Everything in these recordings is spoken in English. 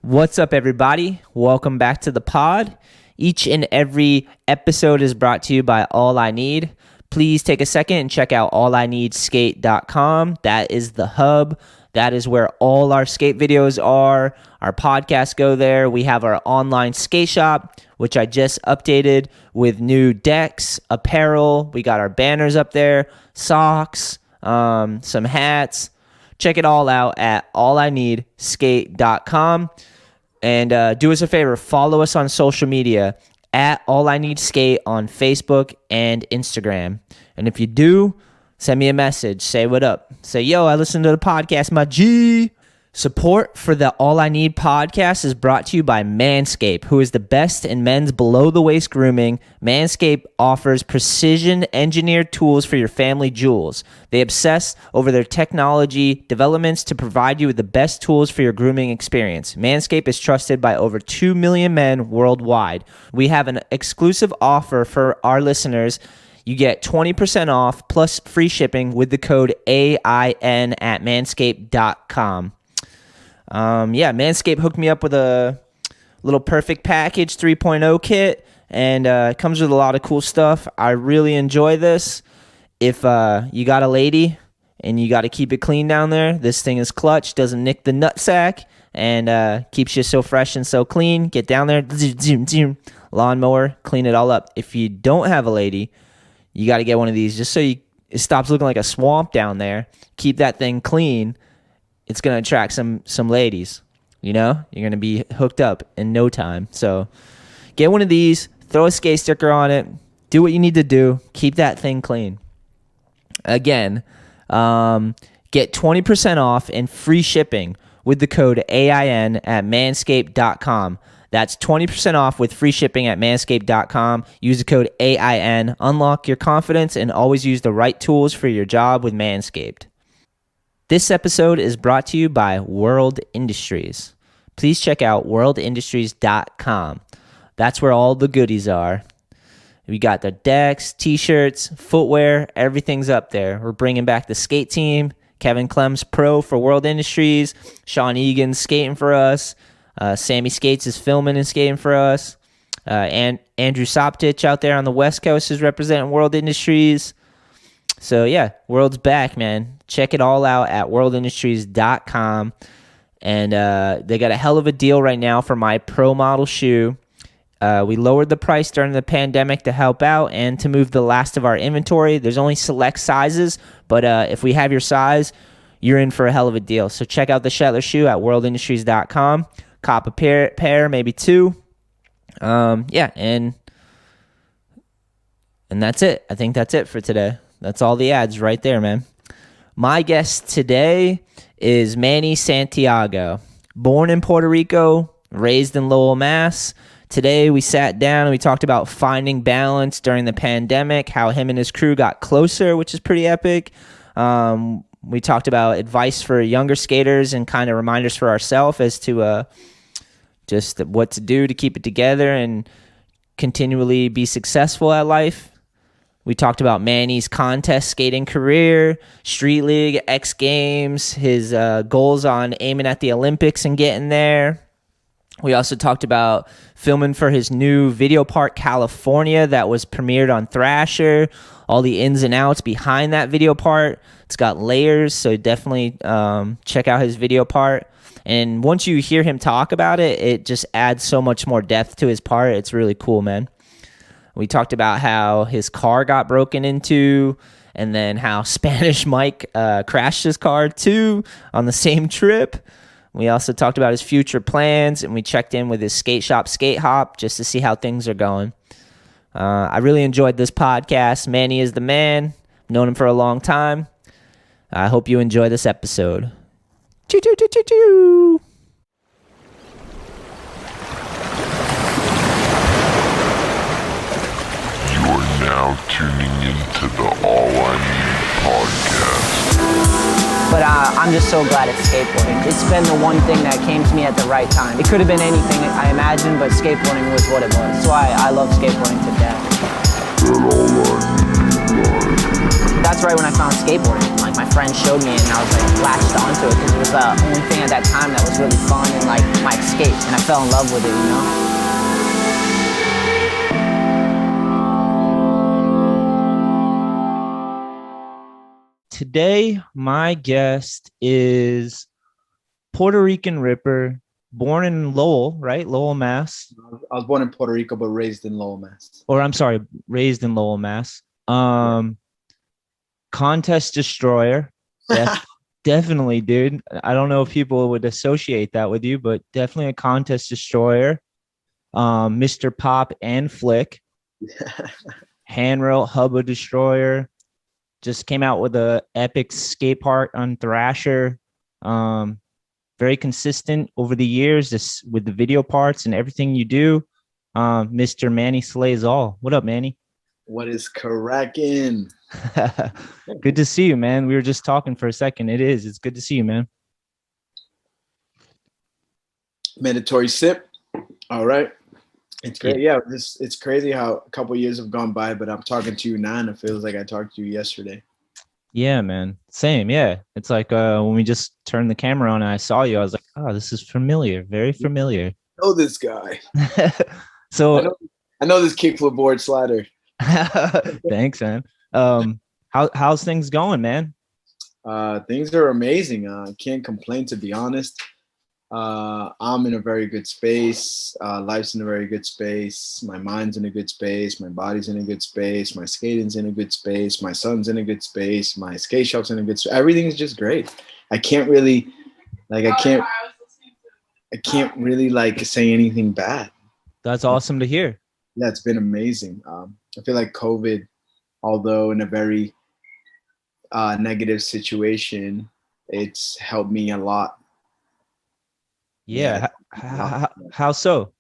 What's up, everybody? Welcome back to the pod. Each and every episode is brought to you by All I Need. Please take a second and check out ALLiNEEDSKATE.com. That is the hub. That is where all our skate videos are. Our podcasts go there. We have our online skate shop, which I just updated with new decks, apparel. We got our banners up there, socks, some hats. Check it all out at ALLiNEEDSKATE.com. And do us a favor, follow us on social media at ALLiNEEDSKATE on Facebook and Instagram. And if you do, send me a message. Say what up. Say, yo, I listened to the podcast, my G. Support for the All I Need podcast is brought to you by Manscaped, who is the best in men's below-the-waist grooming. Manscaped offers precision-engineered tools for your family jewels. They obsess over their technology developments to provide you with the best tools for your grooming experience. Manscaped is trusted by over 2 million men worldwide. We have an exclusive offer for our listeners. You get 20% off plus free shipping with the code AIN at manscaped.com. Manscaped hooked me up with a little Perfect Package 3.0 kit, and it comes with a lot of cool stuff. I really enjoy this. If you got a lady and you got to keep it clean down there, this thing is clutch, doesn't nick the nutsack, and keeps you so fresh and so clean. Get down there, lawnmower, clean it all up. If you don't have a lady, you got to get one of these just so it stops looking like a swamp down there. Keep that thing clean. It's going to attract some ladies, you know? You're going to be hooked up in no time. So get one of these, throw a skate sticker on it, do what you need to do, keep that thing clean. Again, get 20% off and free shipping with the code AIN at manscaped.com. That's 20% off with free shipping at manscaped.com. Use the code AIN. Unlock your confidence and always use the right tools for your job with Manscaped. This episode is brought to you by World Industries. Please check out worldindustries.com. That's where all the goodies are. We got the decks, t-shirts, footwear, everything's up there. We're bringing back the skate team. Kevin Clem's pro for World Industries. Sean Egan's skating for us. Sammy Skates is filming and skating for us. And Andrew Soptich out there on the West Coast is representing World Industries. So yeah, World's back, man. Check it all out at worldindustries.com. And they got a hell of a deal right now for my pro model shoe. We lowered the price during the pandemic to help out and to move the last of our inventory. There's only select sizes, but if we have your size, you're in for a hell of a deal. So check out the SHETLER shoe at worldindustries.com. Cop a pair, maybe two. And that's it. I think that's it for today. That's all the ads right there, man. My guest today is Manny Santiago. Born in Puerto Rico, raised in Lowell, Mass. Today we sat down and we talked about finding balance during the pandemic, how him and his crew got closer, which is pretty epic. We talked about advice for younger skaters and kind of reminders for ourselves as to just what to do to keep it together and continually be successful at life. We talked about Manny's contest skating career, Street League, X Games, his goals on aiming at the Olympics and getting there. We also talked about filming for his new video part, California, that was premiered on Thrasher, all the ins and outs behind that video part. It's got layers, so definitely check out his video part. And once you hear him talk about it, it just adds so much more depth to his part. It's really cool, man. We talked about how his car got broken into, and then how Spanish Mike crashed his car too on the same trip. We also talked about his future plans, and we checked in with his skate shop, Skate Hop, just to see how things are going. I really enjoyed this podcast. Manny is the man. I've known him for a long time. I hope you enjoy this episode. Choo-choo-choo-choo-choo! Now tuning into the All I Need podcast. But I'm just so glad it's skateboarding. It's been the one thing that came to me at the right time. It could have been anything I imagined, but skateboarding was what it was. That's why I love skateboarding to death. That all I need life. that's right when I found skateboarding. Like my friend showed me and I was like latched onto it because it was the only thing at that time that was really fun and like my escape. And I fell in love with it, you know? Today, my guest is Puerto Rican Ripper, born in Lowell, right? Lowell, Mass. I was born in Puerto Rico, but raised in Lowell, Mass. Or I'm sorry, raised in Lowell, Mass. Contest destroyer. Definitely, dude. I don't know if people would associate that with you, but definitely a contest destroyer. Mr. Pop and Flick. Handrail Hubba Destroyer. Just came out with a epic skate park on Thrasher. Very consistent over the years this, with the video parts and everything you do. Mr. Manny Slays All. What up, Manny? What is cracking? Good to see you, man. We were just talking for a second. It's good to see you, man. Mandatory sip. All right. It's great. Yeah, it's crazy how a couple years have gone by, but I'm talking to you now and it feels like I talked to you yesterday. Yeah, man. Same. Yeah. It's like when we just turned the camera on and I saw you, I was like, oh, this is familiar. Very familiar. I know this guy. So I know this kickflip board slider. Thanks, man. How's things going, man? Things are amazing. I can't complain, to be honest. I'm in a very good space. Life's in a very good space. My mind's in a good space. My body's in a good space. My skating's in a good space. My son's in a good space. My skate shop's in a good space. Everything's just great. I can't really like say anything bad. That's awesome to hear. Yeah, it's been amazing. I feel like COVID, although in a very negative situation, it's helped me a lot. Yeah. How so?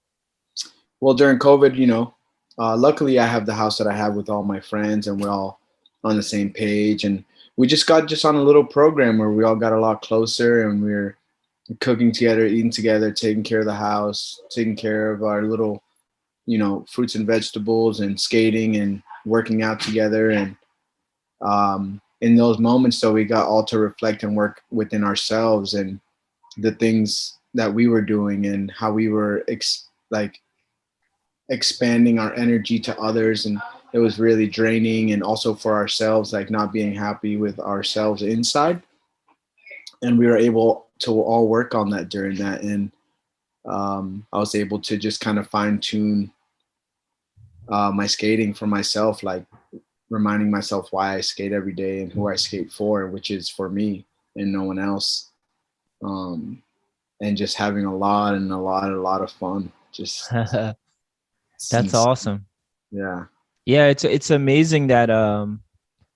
Well, during COVID, luckily I have the house that I have with all my friends and we're all on the same page. And we just got on a little program where we all got a lot closer and we're cooking together, eating together, taking care of the house, taking care of our little, fruits and vegetables and skating and working out together. And in those moments, though, we got all to reflect and work within ourselves and the things that we were doing and how we were expanding our energy to others. And it was really draining, and also for ourselves, like not being happy with ourselves inside. And we were able to all work on that during that. And I was able to just kind of fine tune my skating for myself, like reminding myself why I skate every day and who I skate for, which is for me and no one else. And just having a lot of fun. Just that's awesome. Yeah. Yeah, it's amazing that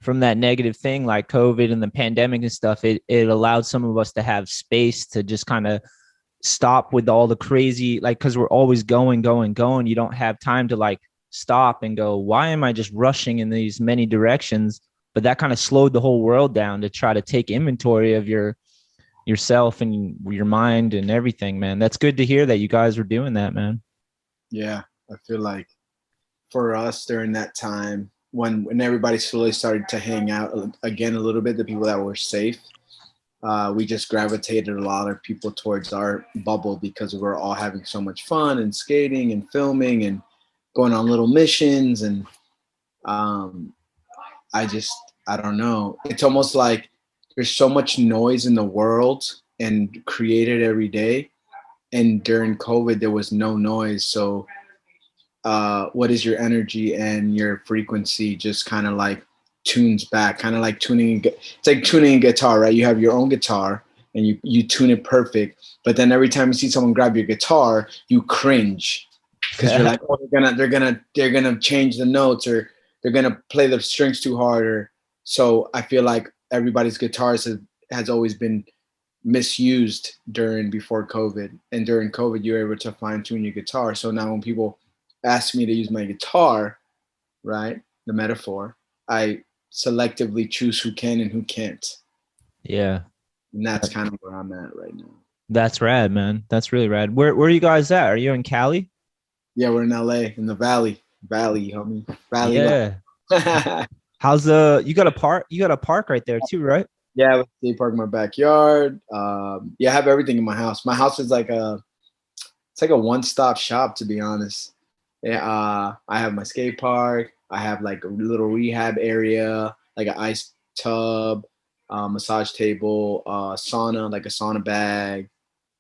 from that negative thing like COVID and the pandemic and stuff, it allowed some of us to have space to just kind of stop with all the crazy, like, because we're always going. You don't have time to like stop and go, why am I just rushing in these many directions? But that kind of slowed the whole world down to try to take inventory of yourself and your mind and everything, man. That's good to hear that you guys were doing that, man. Yeah, I feel like for us during that time when everybody slowly started to hang out again a little bit, the people that were safe, we just gravitated a lot of people towards our bubble because we were all having so much fun and skating and filming and going on little missions. And I don't know. It's almost like there's so much noise in the world and created every day. And during COVID, there was no noise. So what is your energy and your frequency just kind of like tunes back, kind of like tuning. It's like tuning a guitar, right? You have your own guitar and you tune it perfect. But then every time you see someone grab your guitar, you cringe because you're like, oh, they're gonna change the notes, or they're gonna play the strings too hard. Or so I feel like everybody's guitars has always been misused before COVID, and during COVID you were able to fine tune your guitar. So now when people ask me to use my guitar, right, the metaphor, I selectively choose who can and who can't. Yeah, and that's kind of where I'm at right now. That's rad, man. That's really rad. Where are you guys at? Are you in Cali? Yeah, we're in LA, in the valley, homie. Valley. Yeah. How's you got a park? You got a park right there too, right? Yeah, I have a skate park in my backyard. Yeah, I have everything in my house. My house is like it's like a one-stop shop, to be honest. Yeah, I have my skate park. I have like a little rehab area, like an ice tub, massage table, sauna, like a sauna bag,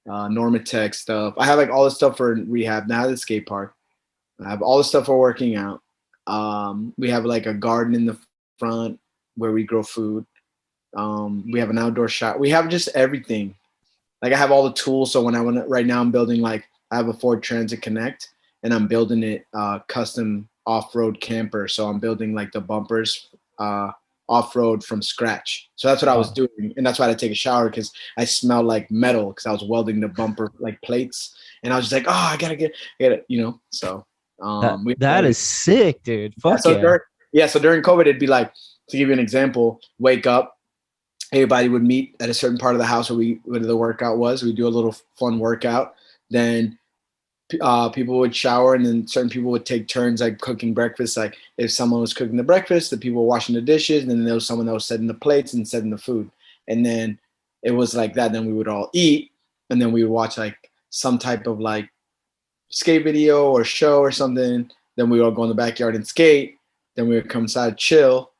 Normatec stuff. I have like all the stuff for rehab. Now the skate park. I have all the stuff for working out. We have like a garden in the front where we grow food. We have an outdoor shop. We have just everything. Like I have all the tools. So when I want right now, I'm building like I have a Ford Transit Connect, and I'm building it custom off-road camper. So I'm building like the bumpers off-road from scratch. So that's what I was doing, and that's why I had to take a shower because I smelled like metal because I was welding the bumper like plates, and I was just like, oh, I gotta get it, you know. So That is sick, dude. Fuck so during COVID, it'd be like, to give you an example, wake up, everybody would meet at a certain part of the house where the workout was. We do a little fun workout. Then people would shower, and then certain people would take turns like cooking breakfast. Like if someone was cooking the breakfast, the people were washing the dishes, and then there was someone that was setting the plates and setting the food. And then it was like that. Then we would all eat, and then we would watch like some type of like skate video or show or something. Then we would all go in the backyard and skate. Then we would come inside, chill,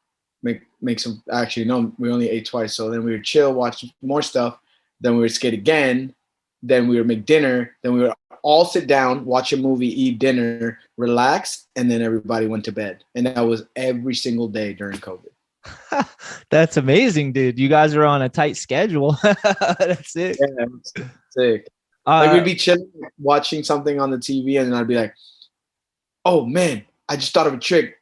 make some. Actually, no, we only ate twice. So then we would chill, watch more stuff. Then we would skate again. Then we would make dinner. Then we would all sit down, watch a movie, eat dinner, relax, and then everybody went to bed. And that was every single day during COVID. That's amazing, dude. You guys are on a tight schedule. That's it. Yeah, that's sick. Like we'd be chilling, watching something on the TV, and then I'd be like, "Oh man, I just thought of a trick.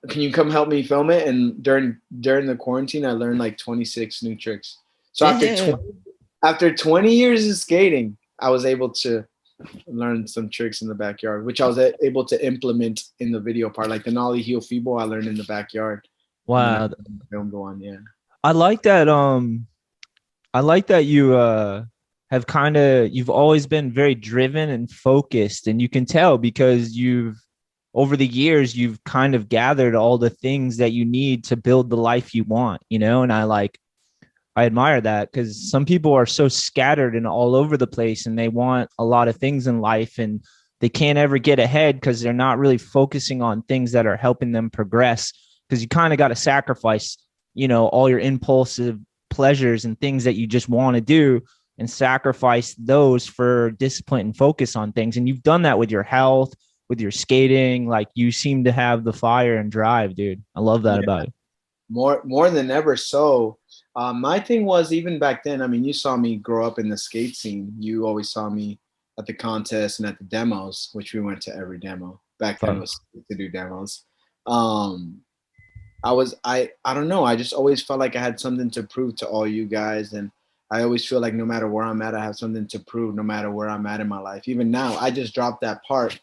Can you come help me film it?" And during the quarantine, I learned like 26 new tricks. So after 20 years of skating, I was able to learn some tricks in the backyard, which I was able to implement in the video part. Like the nollie heel feeble, I learned in the backyard. Wow. Film go on, yeah. I like that. I like that you have you've always been very driven and focused, and you can tell because over the years you've kind of gathered all the things that you need to build the life you want, you know. And I admire that because some people are so scattered and all over the place, and they want a lot of things in life, and they can't ever get ahead because they're not really focusing on things that are helping them progress. Because you kind of got to sacrifice, you know, all your impulsive pleasures and things that you just want to do, and sacrifice those for discipline and focus on things. And you've done that with your health, with your skating. Like you seem to have the fire and drive, dude. I love that about you. More than ever. So my thing was, even back then, I mean, you saw me grow up in the skate scene. You always saw me at the contests and at the demos, which we went to every demo. Back then it was to do demos. I don't know. I just always felt like I had something to prove to all you guys. And I always feel like no matter where I'm at, I have something to prove no matter where I'm at in my life. Even now, I just dropped that part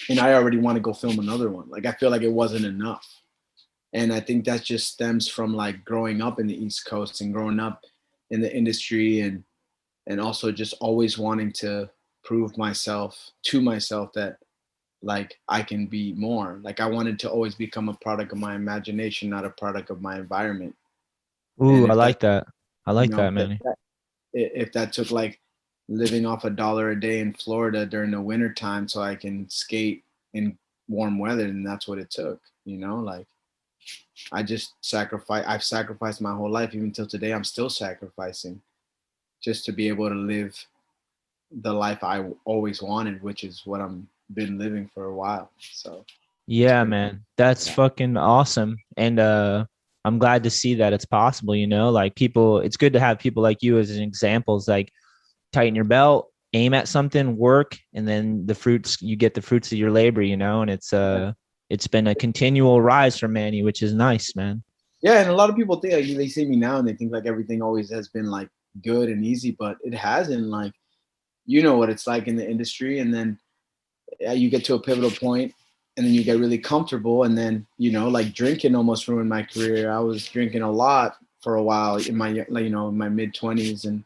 and I already want to go film another one. Like I feel like it wasn't enough. And I think that just stems from like growing up in the East Coast and growing up in the industry, and also just always wanting to prove myself to myself that like I can be more. Like I wanted to always become a product of my imagination, not a product of my environment. Ooh, I like that. I like that, man. If that took like living off $1 a day in Florida during the winter time so I can skate in warm weather, then that's what it took, you know. Like I've sacrificed my whole life. Even till today, I'm still sacrificing just to be able to live the life I always wanted, which is what I'm been living for a while. So yeah, man, that's fucking awesome. And I'm glad to see that it's possible, you know. Like people, it's good to have people like you as examples. Like tighten your belt, aim at something, work, and then you get the fruits of your labor, you know. And it's been a continual rise for Manny, which is nice, man. Yeah, and a lot of people think, like, they see me now and they think like everything always has been like good and easy, but it hasn't. Like, you know what it's like in the industry, and then you get to a pivotal point, and then you get really comfortable, and then, you know, like drinking almost ruined my career. I was drinking a lot for a while in my, you know, in my mid-20s, and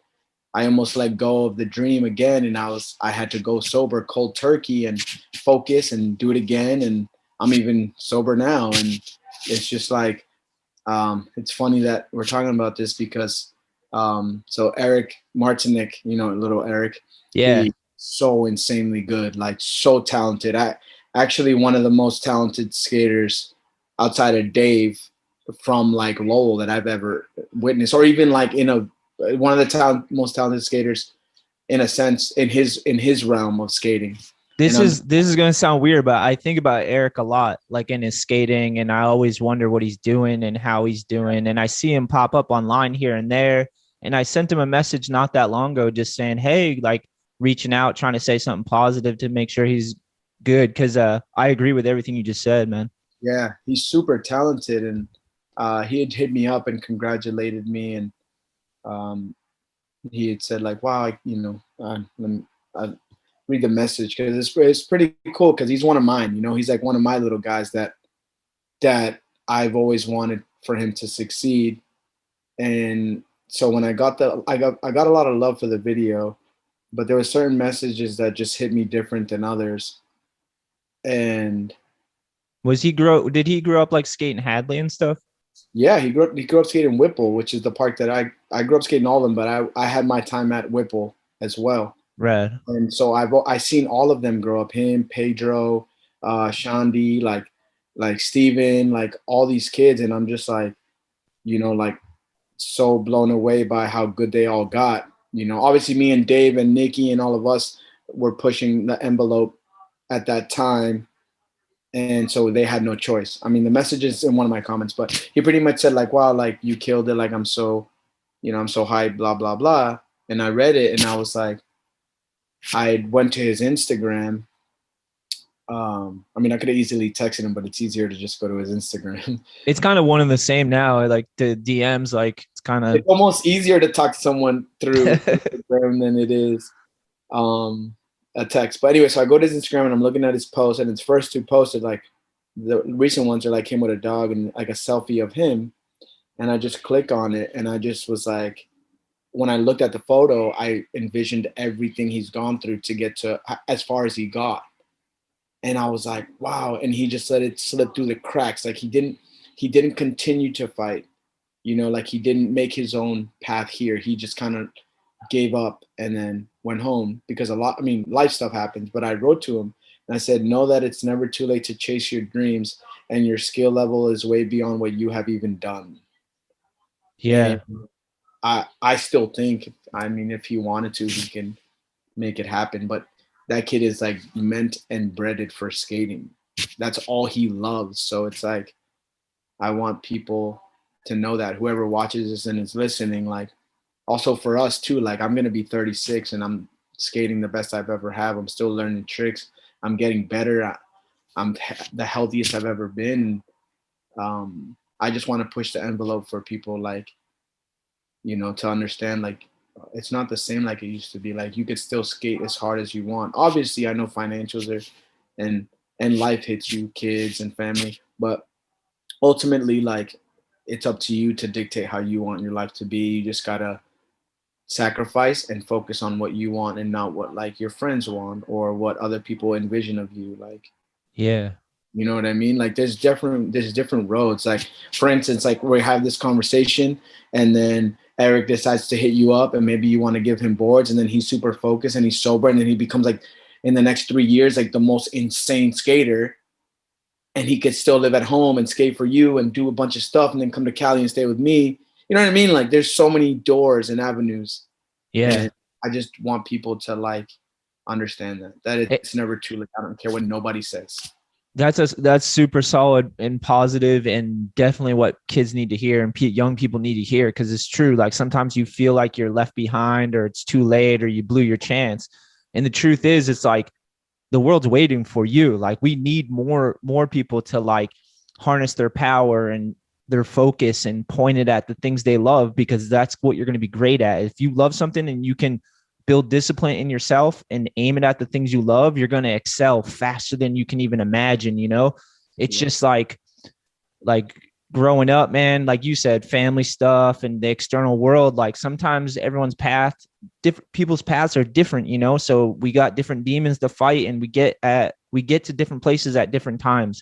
I almost let go of the dream again, and I had to go sober cold turkey and focus and do it again, and I'm even sober now, and it's just like It's funny that we're talking about this because so Eric Martinick, little Eric, Yeah. he's so insanely good, like so talented. Actually one of the most talented skaters outside of Dave from like Lowell that I've ever witnessed, or even like one of the most talented skaters in a sense in his realm of skating. And This is going to sound weird, but I think about Eric a lot, like in his skating, and I always wonder what he's doing and how he's doing. And I see him pop up online here and there. And I sent him a message not that long ago, just saying, "Hey," like reaching out, trying to say something positive to make sure he's good. Because I agree with everything you just said, man. yeah, he's super talented, and he had hit me up and congratulated me, and um, he had said like, "Wow, let me read the message because it's pretty cool because he's one of mine. He's like one of my little guys that I've always wanted for him to succeed." And so when I got a lot of love for the video, but there were certain messages that just hit me different than others. And Did he grow up like skating Hadley and stuff? yeah, he grew up skating Whipple, which is the park that I grew up skating all of them, but I had my time at Whipple as well. Red. And so I seen all of them grow up. Him, Pedro, Shandi, like Steven, like all these kids, and I'm just like, like so blown away by how good they all got. Obviously me and Dave and Nikki and all of us were pushing the envelope at that time, and so they had no choice. I mean, the message is in one of my comments, but he pretty much said like, "Wow, like you killed it. Like I'm so hyped, blah blah blah." And I read it, and I was like, I went to his Instagram. I mean, I could have easily texted him, but it's easier to just go to his Instagram. It's kind of one and the same now. Like the DMs, like it's kind of It's almost easier to talk to someone through Instagram than it is a text. But anyway, so I go to his Instagram and I'm looking at his post, and his first two posts are like the recent ones are like him with a dog and like a selfie of him. And I just click on it, and I just was like, when I looked at the photo, I envisioned everything he's gone through to get to as far as he got. And I was like, wow. And he just let it slip through the cracks. Like he didn't continue to fight, like he didn't make his own path here. He just kind of gave up and then went home because life stuff happens. But I wrote to him and I said, know that it's never too late to chase your dreams, and your skill level is way beyond what you have even done. yeah. And I still think, if he wanted to, he can make it happen. But that kid is like meant and breaded for skating. That's all he loves. So it's like, I want people to know that, whoever watches this and is listening, like also for us too, like I'm going to be 36 and I'm skating the best I've ever have. I'm still learning tricks. I'm getting better. I'm the healthiest I've ever been. I just want to push the envelope for people, like, to understand, like, it's not the same like it used to be. Like you could still skate as hard as you want. Obviously, I know financials are, and life hits you, kids and family, but ultimately, like, it's up to you to dictate how you want your life to be. You just gotta sacrifice and focus on what you want and not what like your friends want or what other people envision of you. Like, Yeah. you know what I mean? Like there's different roads. Like for instance, like we have this conversation and then Eric decides to hit you up and maybe you want to give him boards, and then he's super focused and he's sober, and then he becomes like in the next 3 years like the most insane skater, and he could still live at home and skate for you and do a bunch of stuff and then come to Cali and stay with me. You know what I mean? Like there's so many doors and avenues. Yeah. And I just want people to like understand that it's never too late. I don't care what nobody says. That's super solid and positive, and definitely what kids need to hear and young people need to hear, because it's true. Like sometimes you feel like you're left behind or it's too late or you blew your chance, and the truth is it's like the world's waiting for you. Like we need more people to like harness their power and their focus and point it at the things they love, because that's what you're going to be great at. If you love something and you can build discipline in yourself and aim it at the things you love, you're going to excel faster than you can even imagine. It's just like growing up, man, like you said, family stuff and the external world. Like sometimes everyone's people's paths are different, so we got different demons to fight, and we get to different places at different times,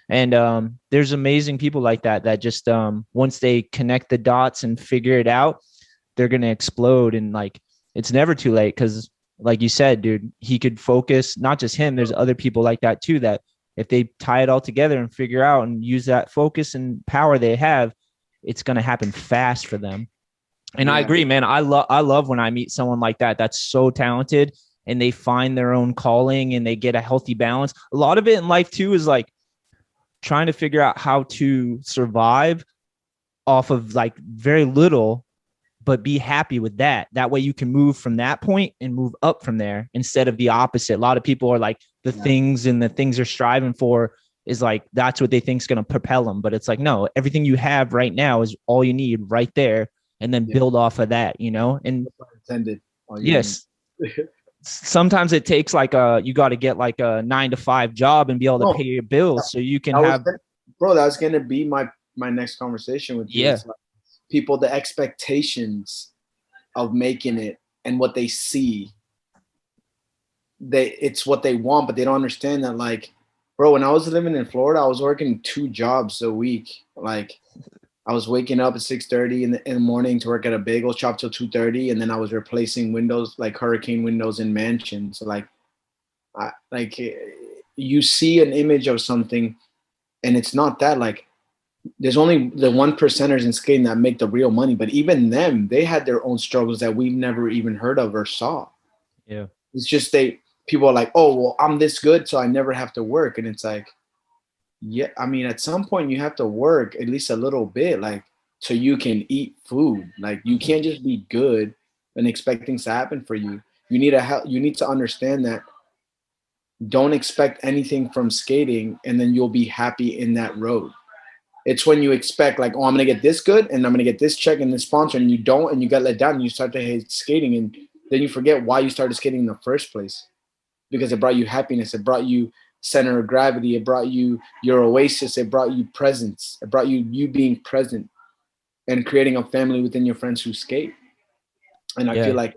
And there's amazing people like that just once they connect the dots and figure it out, they're gonna explode. And like it's never too late, because like you said, dude, he could focus. Not just him, there's other people like that too, that if they tie it all together and figure out and use that focus and power they have, it's gonna happen fast for them. And I agree, man. I love when I meet someone like that that's so talented and they find their own calling and they get a healthy balance. A lot of it in life too is like trying to figure out how to survive off of like very little, but be happy with that. That way you can move from that point and move up from there instead of the opposite. A lot of people are like the things and the things they're striving for is like, that's what they think is going to propel them. But it's like, no, everything you have right now is all you need right there. And then build off of that, you know? And intended. yes, sometimes it takes like you got to get like a 9-to-5 job and be able to pay your bills so you can have. Bro, that was going to be my next conversation with you. Yeah. Like people, the expectations of making it and what they see, it's what they want, but they don't understand that, like, bro, when I was living in Florida, I was working 2 jobs a week. Like, I was waking up at 6:30 in the morning to work at a bagel shop till 2:30, and then I was replacing windows, like hurricane windows in mansions. So like you see an image of something, and it's not that. Like, there's only the 1%ers in skating that make the real money, but even them, they had their own struggles that we've never even heard of or saw. Yeah, it's just people are like, oh, well, I'm this good, so I never have to work, and it's like, yeah, I mean, at some point you have to work at least a little bit, like, so you can eat food. Like, you can't just be good and expect things to happen for you. You need you need to understand that. Don't expect anything from skating, and then you'll be happy in that road. It's when you expect, like, oh, I'm gonna get this good, and I'm gonna get this check and this sponsor, and you don't, and you get let down, and you start to hate skating, and then you forget why you started skating in the first place, because it brought you happiness, it brought you center of gravity, it brought you your oasis, it brought you presence, it brought you being present and creating a family within your friends who skate. And I feel like,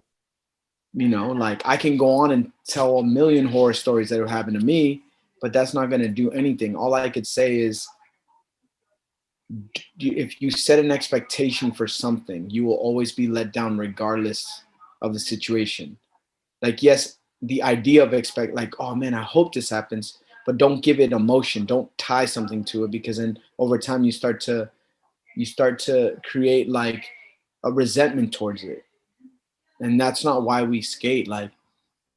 you know, like, I can go on and tell a million horror stories that have happened to me, but that's not going to do anything. All I could say is, if you set an expectation for something, you will always be let down regardless of the situation. Like, yes, the idea of like, oh man, I hope this happens, but don't give it emotion. Don't tie something to it, because then over time you start to create like a resentment towards it. And that's not why we skate. Like,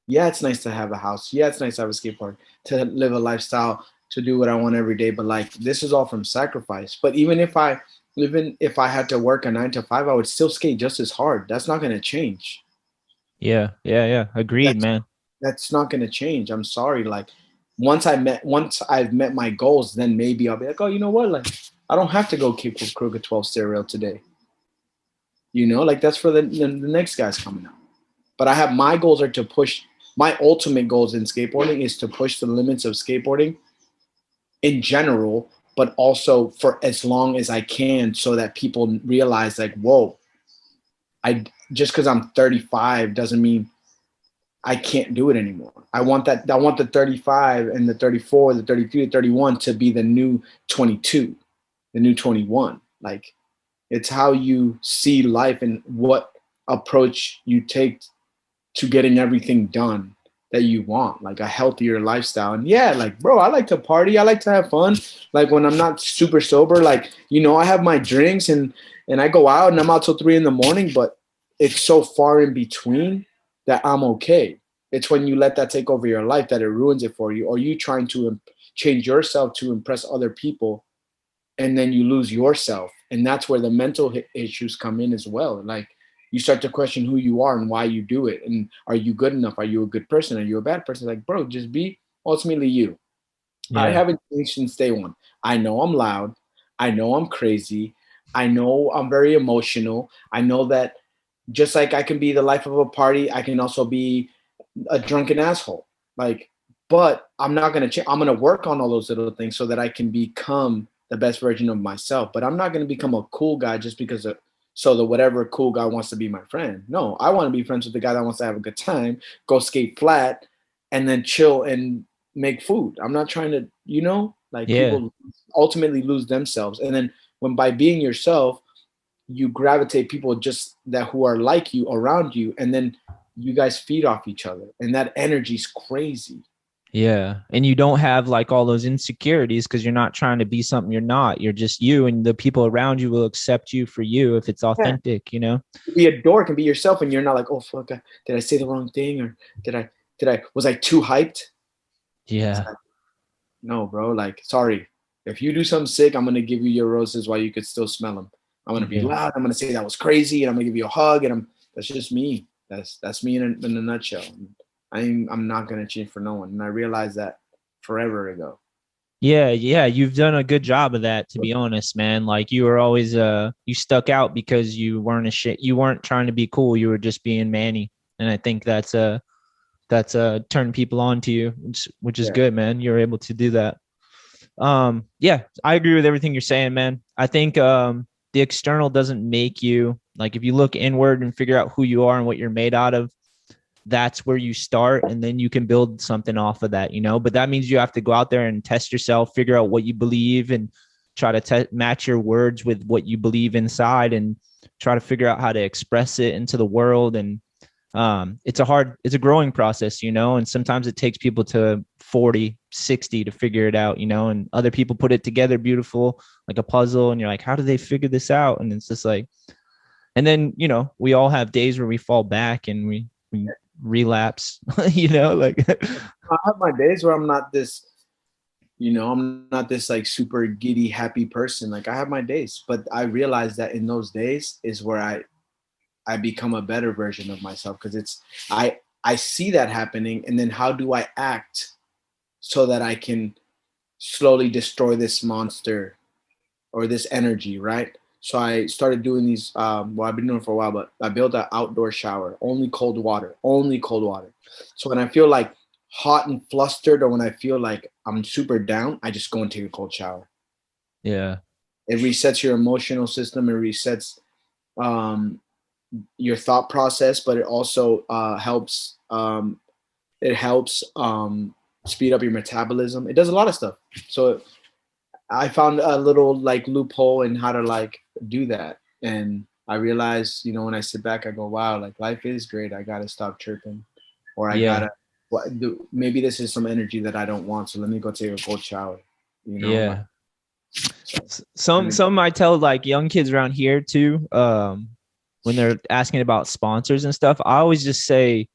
yeah, it's nice to have a house. Yeah, it's nice to have a skate park, to live a lifestyle, to do what I want every day. But like, this is all from sacrifice. But even if I had to work a 9 to 5, I would still skate just as hard. That's not going to change. Yeah. Agreed, man. That's not going to change. I'm sorry. Like, once I've met my goals, then maybe I'll be like, oh, you know what? Like, I don't have to go kick with Crooked 12 stereo today. You know, like, that's for the next guys coming out. But I have, my goals are to push, my ultimate goals in skateboarding is to push the limits of skateboarding in general, but also for as long as I can, so that people realize, like, whoa, just because I'm 35 doesn't mean I can't do it anymore. I want the 35 and the 34, the 33, the 31 to be the new 22, the new 21. Like, it's how you see life and what approach you take to getting everything done that you want, like a healthier lifestyle. And yeah, like, bro, I like to party. I like to have fun. Like, when I'm not super sober, like, you know, I have my drinks and I go out and I'm out till 3 a.m, but it's so far in between that I'm okay. It's when you let that take over your life that it ruins it for you, or you trying to change yourself to impress other people, and then you lose yourself. And that's where the mental issues come in as well. Like, you start to question who you are and why you do it. And are you good enough? Are you a good person? Are you a bad person? Like, bro, just be ultimately you. Yeah. I haven't changed since day one. I know I'm loud. I know I'm crazy. I know I'm very emotional. I know that just like I can be the life of a party, I can also be a drunken asshole. Like, but I'm not going to change. I'm going to work on all those little things so that I can become the best version of myself. But I'm not going to become a cool guy just because so that whatever cool guy wants to be my friend. No, I want to be friends with the guy that wants to have a good time, go skate flat, and then chill and make food. I'm not trying to, like Yeah. people ultimately lose themselves. And then when by being yourself, you gravitate people just that who are like you around you, and then you guys feed off each other, and that energy's crazy. Yeah. And you don't have like all those insecurities because you're not trying to be something you're not. You're just you, and the people around you will accept you for you if it's Yeah. authentic, you know? Be a dork and be yourself, and you're not like, oh fuck, did I say the wrong thing, or was I too hyped? Yeah. No, bro. Like, sorry. If you do something sick, I'm gonna give you your roses while you could still smell them. I'm gonna be Yeah. loud. I'm gonna say that was crazy, and I'm gonna give you a hug. And that's just me. That's me in a nutshell. I'm not gonna change for no one. And I realized that forever ago. Yeah, yeah, you've done a good job of that, to be honest, man. Like you were always you stuck out because you weren't a shit. You weren't trying to be cool. You were just being Manny. And I think that's turned people on to you, which is Yeah. good, man. You're able to do that. Yeah, I agree with everything you're saying, man. I think the external doesn't make you. Like if you look inward and figure out who you are and what you're made out of, that's where you start, and then you can build something off of that, you know. But that means you have to go out there and test yourself, figure out what you believe, and try to match your words with what you believe inside, and try to figure out how to express it into the world. And it's a growing process, you know, and sometimes it takes people to 40, 60 to figure it out, you know, and other people put it together beautiful like a puzzle, and you're like, how do they figure this out? And it's just like, and then, you know, we all have days where we fall back and we relapse, you know, like I have my days where I'm not this, I'm not this like super giddy, happy person. Like I have my days, but I realize that in those days is where I become a better version of myself, because I see that happening, and then how do I act so that I can slowly destroy this monster or this energy, right? So I started doing these. Well, I've been doing it for a while, but I built an outdoor shower, only cold water, only cold water. So when I feel like hot and flustered, or when I feel like I'm super down, I just go and take a cold shower. yeah, It resets your emotional system. It resets um, your thought process, but it also helps. It helps speed up your metabolism. It does a lot of stuff. So I found a little like loophole in how to like do that. And I realized, when I sit back, I go, wow, like life is great. I got to stop chirping, or I yeah, got to, maybe this is some energy that I don't want. So let me go take a cold shower, like, yeah. so, Some and some I tell like young kids around here too, when they're asking about sponsors and stuff, I always just say,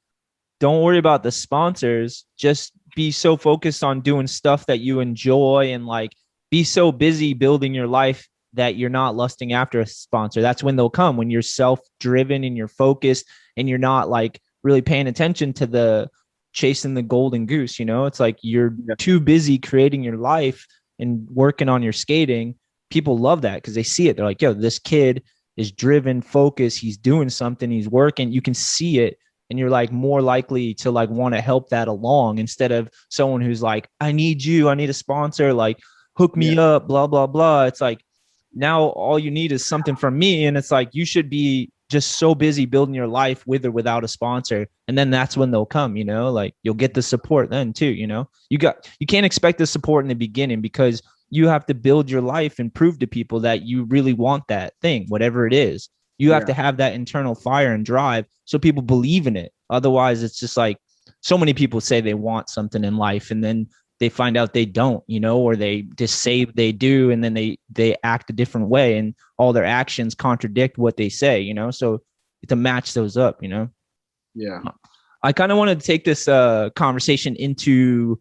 don't worry about the sponsors. Just be so focused on doing stuff that you enjoy, and like be so busy building your life that you're not lusting after a sponsor. That's when they'll come, when you're self-driven and you're focused and you're not like really paying attention to the chasing the golden goose, you know? It's like you're yeah, too busy creating your life and working on your skating. People love that because they see it. They're like, yo, this kid is driven, focused, he's doing something, he's working. You can see it, and you're like more likely to like want to help that along, instead of someone who's like, I need a sponsor, like hook yeah, me up, blah blah blah. It's like now all you need is something from me, and it's like you should be just so busy building your life with or without a sponsor, and then that's when they'll come, you know, like you'll get the support then too, you know. You can't expect the support in the beginning, because you have to build your life and prove to people that you really want that thing, whatever it is. You have yeah, to have that internal fire and drive so people believe in it. Otherwise, it's just like so many people say they want something in life, and then they find out they don't, you know, or they just say they do, and then they act a different way, and all their actions contradict what they say, you know. So to match those up, you know. yeah. I kind of wanted to take this conversation into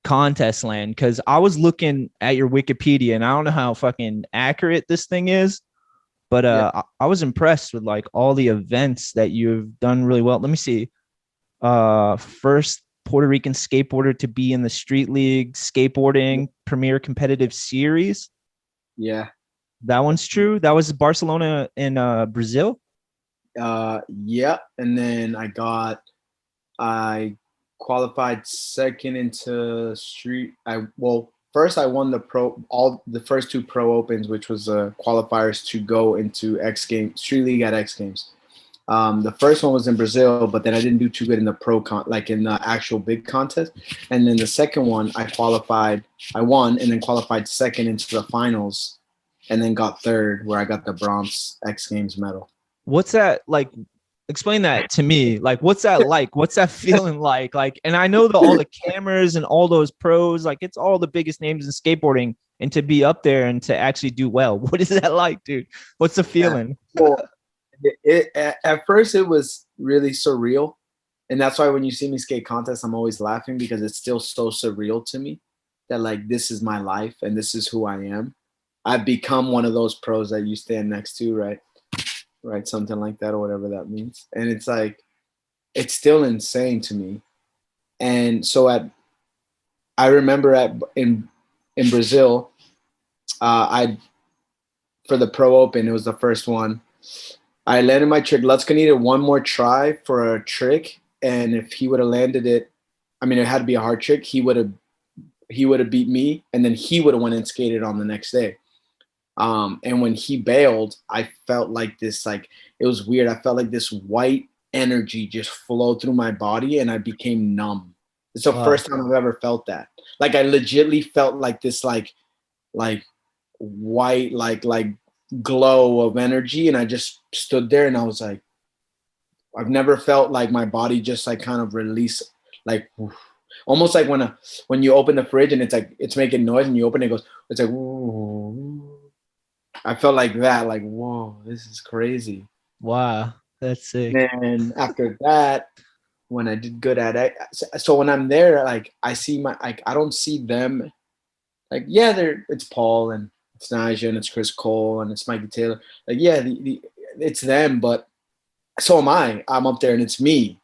contest land, because I was looking at your Wikipedia, and I don't know how fucking accurate this thing is, but Yeah. I was impressed with like all the events that you've done really well. Let me see. First Puerto Rican skateboarder to be in the Street League Skateboarding Premier Competitive Series. Yeah. That one's true. That was Barcelona in Brazil. Yeah. And then I qualified second into street. First I won the first two pro opens, which was qualifiers to go into X Games, Street League at X Games. The first one was in Brazil, but then I didn't do too good in the like in the actual big contest. And then the second one, I won, and then qualified second into the finals, and then got third, where I got the bronze X Games medal. What's that like? Explain that to me. Like, what's that like? What's that feeling like? Like, and I know that all the cameras and all those pros, like it's all the biggest names in skateboarding, and to be up there and to actually do well, what is that like, dude? What's the feeling? Well, at first it was really surreal, and that's why when you see me skate contests, I'm always laughing because it's still so surreal to me that like this is my life and this is who I am. I've become one of those pros that you stand next to, right, something like that or whatever that means, and it's like it's still insane to me. And so I remember in Brazil, I for the Pro Open, it was the first one. I landed my trick. Lutska needed one more try for a trick, and if he would have landed it, I mean, it had to be a hard trick. He would have beat me, and then he would have went and skated on the next day. And when he bailed, I felt like this, like it was weird. I felt like this white energy just flowed through my body, and I became numb. It's the first time I've ever felt that. Like I legitimately felt like this, like white, like glow of energy, and I just stood there and I was like, I've never felt like my body just like kind of release, like almost like when you open the fridge and it's like it's making noise and you open it, it goes, it's like ooh. I felt like that, like whoa, this is crazy. Wow, that's sick. And after that, when I did good at it, so when I'm there, like I see I don't see them, like yeah, it's Paul and it's Nigel and it's Chris Cole and it's Mikey Taylor. Like, yeah, it's them, but so am I. I'm up there and it's me.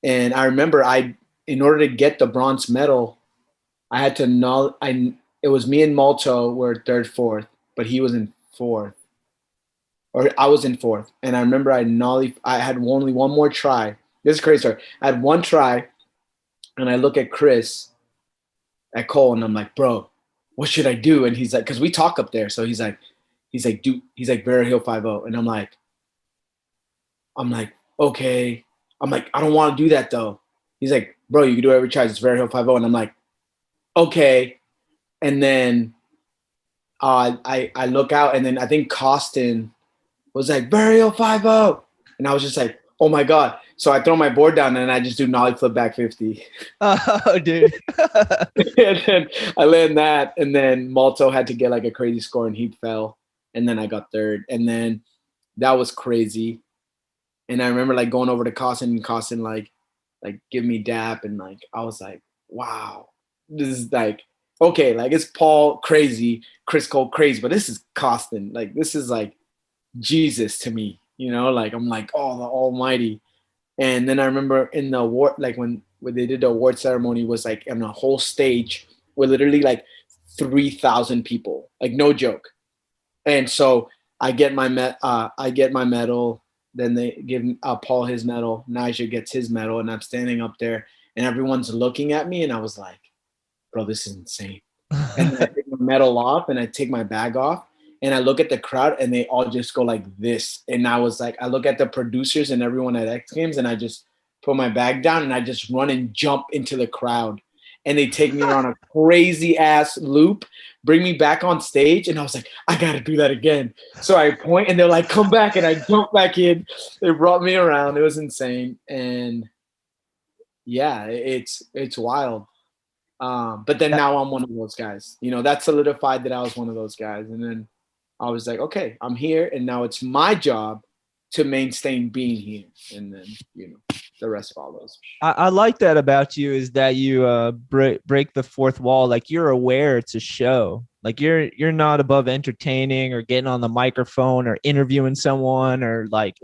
And I remember in order to get the bronze medal, I had to it was me and Malto were third, fourth, but he was in fourth. Or I was in fourth. And I remember I had only one more try. This is crazy story. I had one try and I look at Chris at Cole and I'm like, bro, what should I do? And he's like, because we talk up there. So he's like, dude, he's like, Barrier Hill 5-0. And I'm like, okay. I'm like, I don't want to do that though. He's like, bro, you can do every try. It's Barrier Hill 5-0. And I'm like, okay. And then I look out and then I think Costin was like, Barrier Hill 5-0. And I was just like, oh my God. So I throw my board down and I just do nollie flip back 50. Oh, dude. And then I land that. And then Malto had to get like a crazy score and he fell. And then I got third. And then that was crazy. And I remember like going over to Costin and Costin like give me dap. And like, I was like, wow, this is like, okay, like it's Paul crazy, Chris Cole crazy, but this is Costin. Like, this is like Jesus to me, you know, like I'm like, oh, the Almighty. And then I remember in the award, like when they did the award ceremony, was like on a whole stage with literally like 3,000 people, like no joke. And so I get my medal. Then they give Paul his medal. Nigel gets his medal, and I'm standing up there, and everyone's looking at me, and I was like, bro, this is insane. And then I take my medal off, and I take my bag off, and I look at the crowd, and they all just go like this. And I was like, I look at the producers and everyone at X Games, and I just put my bag down, and I just run and jump into the crowd. And they take me on a crazy ass loop, bring me back on stage. And I was like, I got to do that again. So I point and they're like, come back. And I jump back in. They brought me around. It was insane. And yeah, it's wild. But then now I'm one of those guys, you know, that solidified that I was one of those guys. And then I was like, okay, I'm here. And now it's my job to maintain being here. And then, you know, the rest follows. I like that about you, is that you break the fourth wall. Like, you're aware it's a show. Like, you're not above entertaining or getting on the microphone or interviewing someone, or like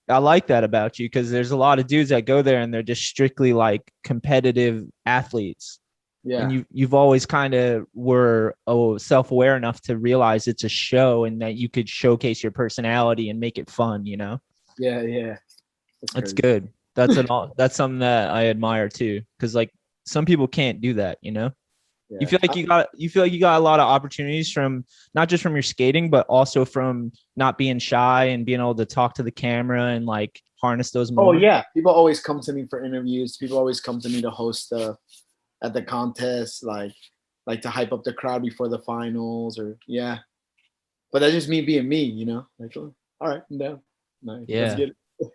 I like that about you, because there's a lot of dudes that go there and they're just strictly like competitive athletes. Yeah. And you've always kind of were self-aware enough to realize it's a show and that you could showcase your personality and make it fun, you know? Yeah. That's good. That's something that I admire too. Cause like some people can't do that, you know? You Yeah. feel like you got a lot of opportunities from not just from your skating, but also from not being shy and being able to talk to the camera and like harness those Oh moments. yeah, people always come to me for interviews. People always come to me to host at the contest, like to hype up the crowd before the finals, or yeah. But that's just me being me, you know. Like, oh, all right, I'm down. Nice, let's Yeah. get it. Yeah.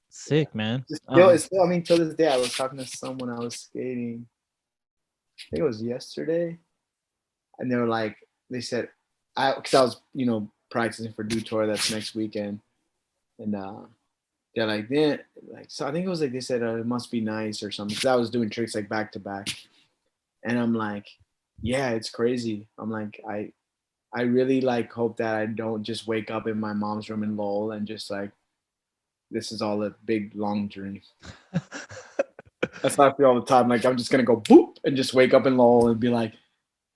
Sick, man. It's still. I mean, to this day, I was talking to someone I was skating. I think it was yesterday, and they were like, they said, because I was, practicing for Do Tour that's next weekend, and they're like, then, like, so I think it was like they said it must be nice or something. Because I was doing tricks like back to back, and I'm like, yeah, it's crazy. I'm like, I really like hope that I don't just wake up in my mom's room in Lowell and just like this is all a big long dream. That's how I feel all the time. Like I'm just gonna go boop and just wake up in Lowell and be like,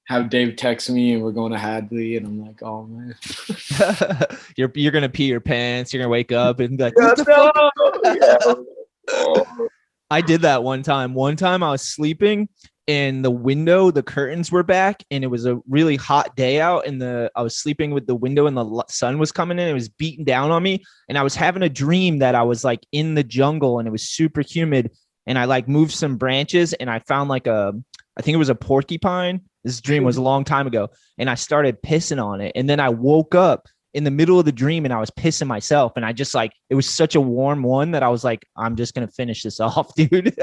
have Dave text me and we're going to Hadley, and I'm like, oh man. You're gonna pee your pants. You're gonna wake up and be like, Yeah, what the fuck? yeah. Oh. I did that one time. One time I was sleeping and the curtains were back, and it was a really hot day out, and I was sleeping with the window and the sun was coming in. It was beating down on me, and I was having a dream that I was like in the jungle and it was super humid, and I like moved some branches and I found like I think it was a porcupine. This dream was a long time ago, and I started pissing on it, and then I woke up in the middle of the dream and I was pissing myself, and I just like, it was such a warm one that I was like, I'm just gonna finish this off, dude.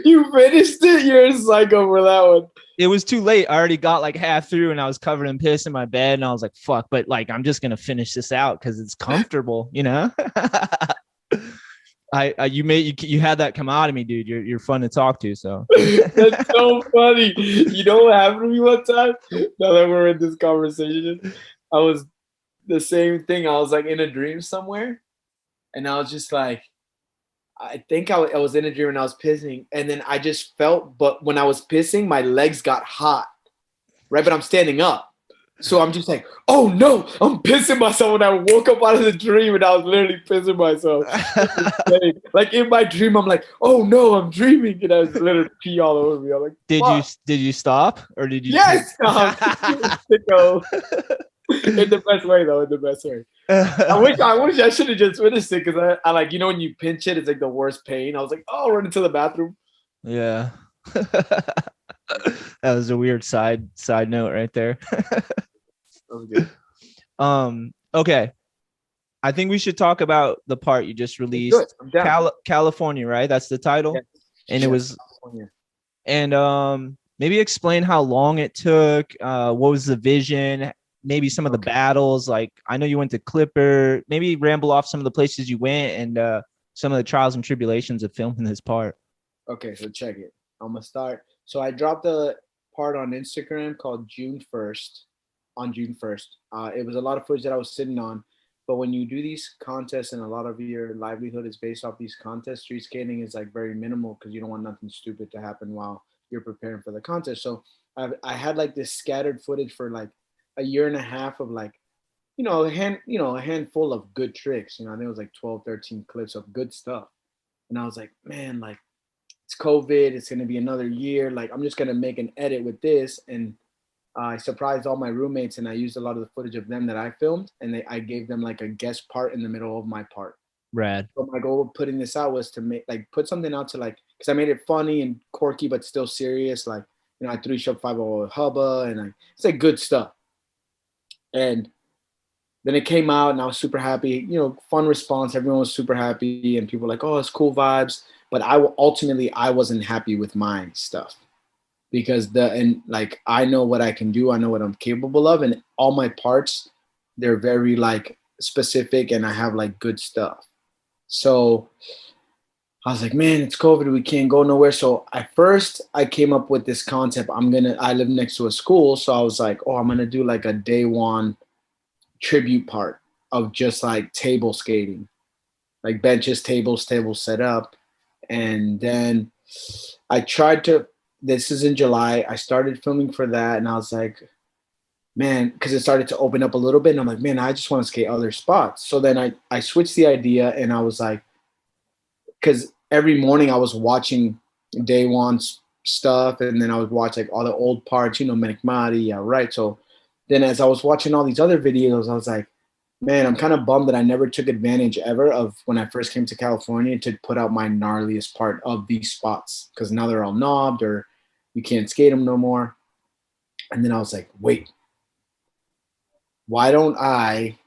You finished it? You're a psycho for that one. It was too late. I already got like half through and I was covered in piss in my bed, and I was like, fuck, but like I'm just gonna finish this out because it's comfortable, you know. You had that come out of me, dude. You're fun to talk to. So That's so funny. You know what happened to me one time? Now that we're in this conversation, I was the same thing. I was like in a dream somewhere, and I was just like, I think I was in a dream and I was pissing, and then I just felt, but when I was pissing, my legs got hot, right? But I'm standing up. So I'm just like, oh no, I'm pissing myself. When I woke up out of the dream and I was literally pissing myself. Like in my dream, I'm like, oh no, I'm dreaming. And I was literally pee all over me. I'm like, did you stop or did you? Yes, sicko. In the best way though, in the best way. I wish I should have just finished it, because I like, when you pinch it, it's like the worst pain. I was like, oh, I'll run into the bathroom. Yeah. That was a weird side note right there. That was good. Okay. I think we should talk about the part you just released. California, right? That's the title. Yeah. And it was California. And maybe explain how long it took, what was the vision, maybe some of the battles. Like I know you went to Clipper, maybe ramble off some of the places you went and some of the trials and tribulations of filming this part. Okay, so check it. I'm gonna start. So I dropped a part on Instagram called June 1st. On June 1st, it was a lot of footage that I was sitting on. But when you do these contests and a lot of your livelihood is based off these contests, street skating is like very minimal because you don't want nothing stupid to happen while you're preparing for the contest. So I had like this scattered footage for like a year and a half of like, a handful of good tricks. I think it was like 12, 13 clips of good stuff. And I was like, man, like it's COVID. It's going to be another year. Like I'm just going to make an edit with this. And I surprised all my roommates, and I used a lot of the footage of them that I filmed, and I gave them like a guest part in the middle of my part. Rad. So my goal of putting this out was to put something out to like, because I made it funny and quirky but still serious. Like, I 3-shot 5-0 with Hubba, and it's like good stuff. And then it came out, and I was super happy. Fun response. Everyone was super happy, and people were like, "Oh, it's cool vibes." But I wasn't happy with my stuff. Because I know what I can do. I know what I'm capable of. And all my parts, they're very like specific, and I have like good stuff. So I was like, man, it's COVID. We can't go nowhere. So I came up with this concept. I live next to a school. So I was like, oh, I'm going to do like a day one tribute part of just like table skating, like benches, tables set up. And then I tried to, this is in July. I started filming for that, and I was like, man, because it started to open up a little bit, and I'm like, man, I just want to skate other spots. So then I switched the idea, and I was like, because every morning I was watching day one stuff, and then I would watch like all the old parts, Menikmati, yeah, right. So then as I was watching all these other videos, I was like, man, I'm kind of bummed that I never took advantage ever of when I first came to California to put out my gnarliest part of these spots, because now they're all knobbed or you can't skate them no more. And then I was like, wait, why don't I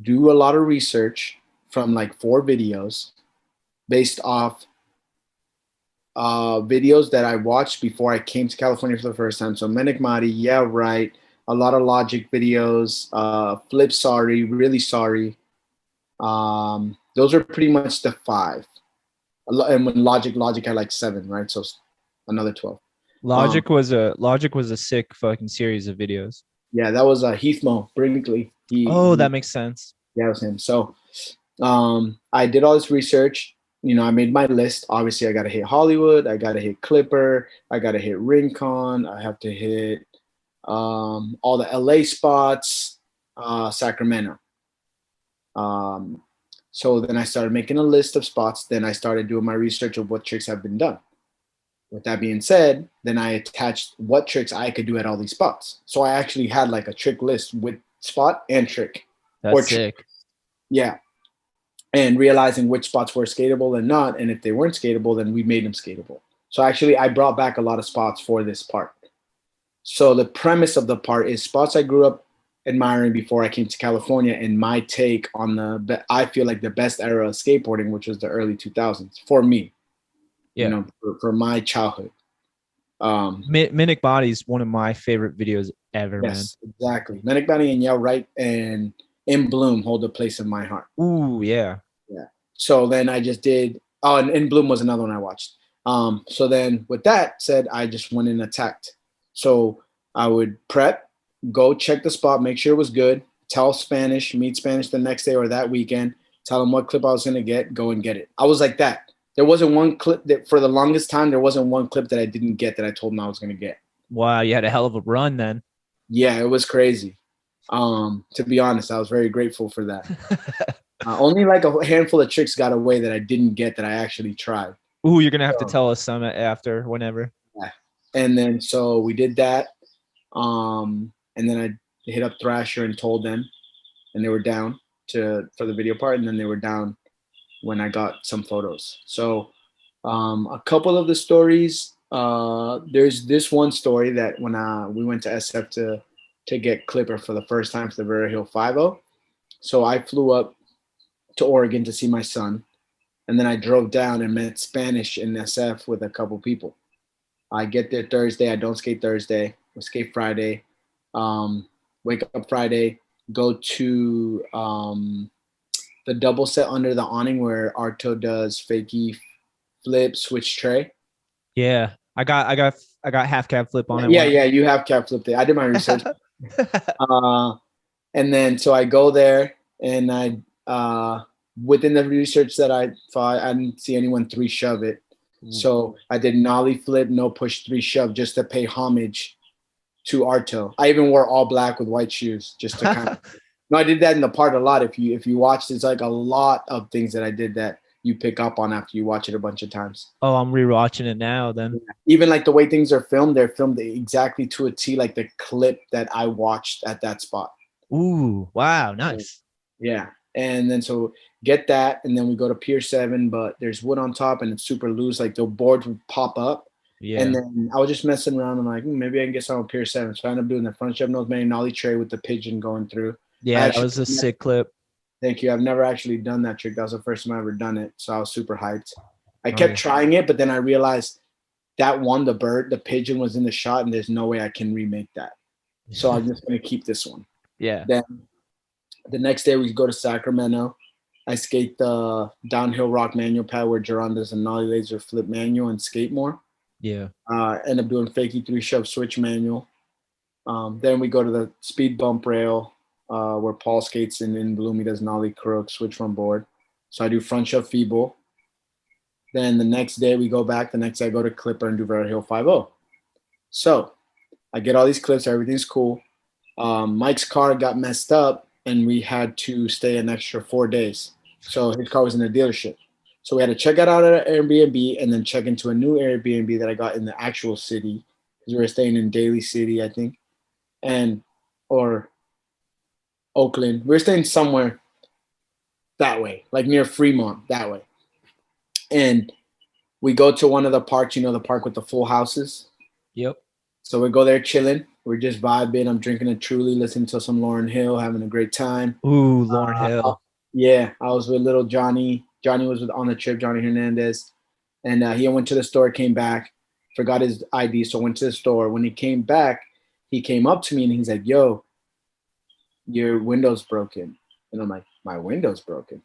do a lot of research from like 4 videos based off videos that I watched before I came to California for the first time. So Menikmati, yeah, right. A lot of Logic videos, Flip Sorry, Really Sorry. Those are pretty much the 5. And when Logic had like 7, right? So another 12. Logic was a sick fucking series of videos. Yeah, that was Heathmo Brinkley. That makes sense. Yeah, it was him. So I did all this research. I made my list. Obviously, I got to hit Hollywood. I got to hit Clipper. I got to hit Rincon. I have to hit all the LA spots, Sacramento. So then I started making a list of spots. Then I started doing my research of what tricks have been done. With that being said, then I attached what tricks I could do at all these spots. So I actually had like a trick list with spot and trick. That's sick. Yeah. And realizing which spots were skatable and not. And if they weren't skatable, then we made them skatable. So actually, I brought back a lot of spots for this part. So the premise of the part is spots I grew up admiring before I came to California, and my take on I feel like the best era of skateboarding, which was the early 2000s for me. Yeah. For my childhood. Minik is one of my favorite videos ever, yes, man. Exactly. Menikmati and Yeah Right and In Bloom hold a place in my heart. Ooh, yeah. Yeah. So then I just did, and In Bloom was another one I watched. So then with that said, I just went and attacked. So I would prep, go check the spot, make sure it was good, tell Spanish, meet Spanish the next day or that weekend, tell them what clip I was going to get, go and get it. I was like that. There wasn't one clip that for the longest time, there wasn't one clip that I didn't get that I told them I was going to get. Wow, you had a hell of a run then. Yeah, it was crazy. To be honest, I was very grateful for that. Only like a handful of tricks got away that I didn't get that I actually tried. Ooh, you're going to have to tell us some after, whenever. Yeah. And then so we did that. And then I hit up Thrasher and told them, and they were down for the video part, and then they were down when I got some photos. So a couple of the stories, there's this one story that when we went to SF to get Clipper for the first time for the Vera Hill 5.0. So I flew up to Oregon to see my son, and then I drove down and met Spanish in SF with a couple people. I get there Thursday. I don't skate Thursday. I skate Friday. Wake up Friday, go to the double set under the awning where Arto does fakie flip, switch tray. Yeah, I got half cab flip on it. Yeah, you have cab flip there. I did my research. And then so I go there, and I within the research that I thought, I didn't see anyone 3 shove it. So I did nollie flip, no push 3 shove just to pay homage to Arto. I even wore all black with white shoes just to kind of. No, I did that in the part a lot. If you watch, there's like a lot of things that I did that you pick up on after you watch it a bunch of times. Oh, I'm rewatching it now then. Even like the way things are filmed, they're filmed exactly to a T, like the clip that I watched at that spot. Ooh, wow, nice. Yeah. And then so get that, and then we go to Pier 7, but there's wood on top and it's super loose. Like the boards would pop up. Yeah. And then I was just messing around. I'm like, maybe I can get some on Pier 7. So I ended up doing the front shove nose main nollie tray with the pigeon going through. Yeah, that was a sick clip. Thank you. I've never actually done that trick. That was the first time I ever done it. So I was super hyped. I kept trying it, but then I realized that one, the pigeon was in the shot, and there's no way I can remake that. So I'm just going to keep this one. Yeah. Then the next day we go to Sacramento. I skate the downhill rock manual pad where Jerron does a nollie laser flip manual and skate more. Yeah. End up doing fakie 3 shove switch manual. Then we go to the speed bump rail where Paul skates in Bloom. He does nollie crook, switch from board. So I do front shove feeble. Then the next day we go back. The next day I go to Clipper and do Vera Hill 5.0. So I get all these clips. Everything's cool. Mike's car got messed up, and we had to stay an extra 4 days. So his car was in the dealership. So we had to check out an Airbnb and then check into a new Airbnb that I got in the actual city because we were staying in Daly City, I think, or Oakland. We were staying somewhere that way, like near Fremont, that way. And we go to one of the parks, the park with the full houses. Yep. So we go there chilling. We're just vibing. I'm drinking a Truly, listening to some Lauryn Hill, having a great time. Ooh, Lauryn Hill. Yeah, I was with little Johnny. Johnny was on the trip, Johnny Hernandez. And he went to the store, came back, forgot his ID, so went to the store. When he came back, he came up to me and he's like, yo, your window's broken. And I'm like, my window's broken?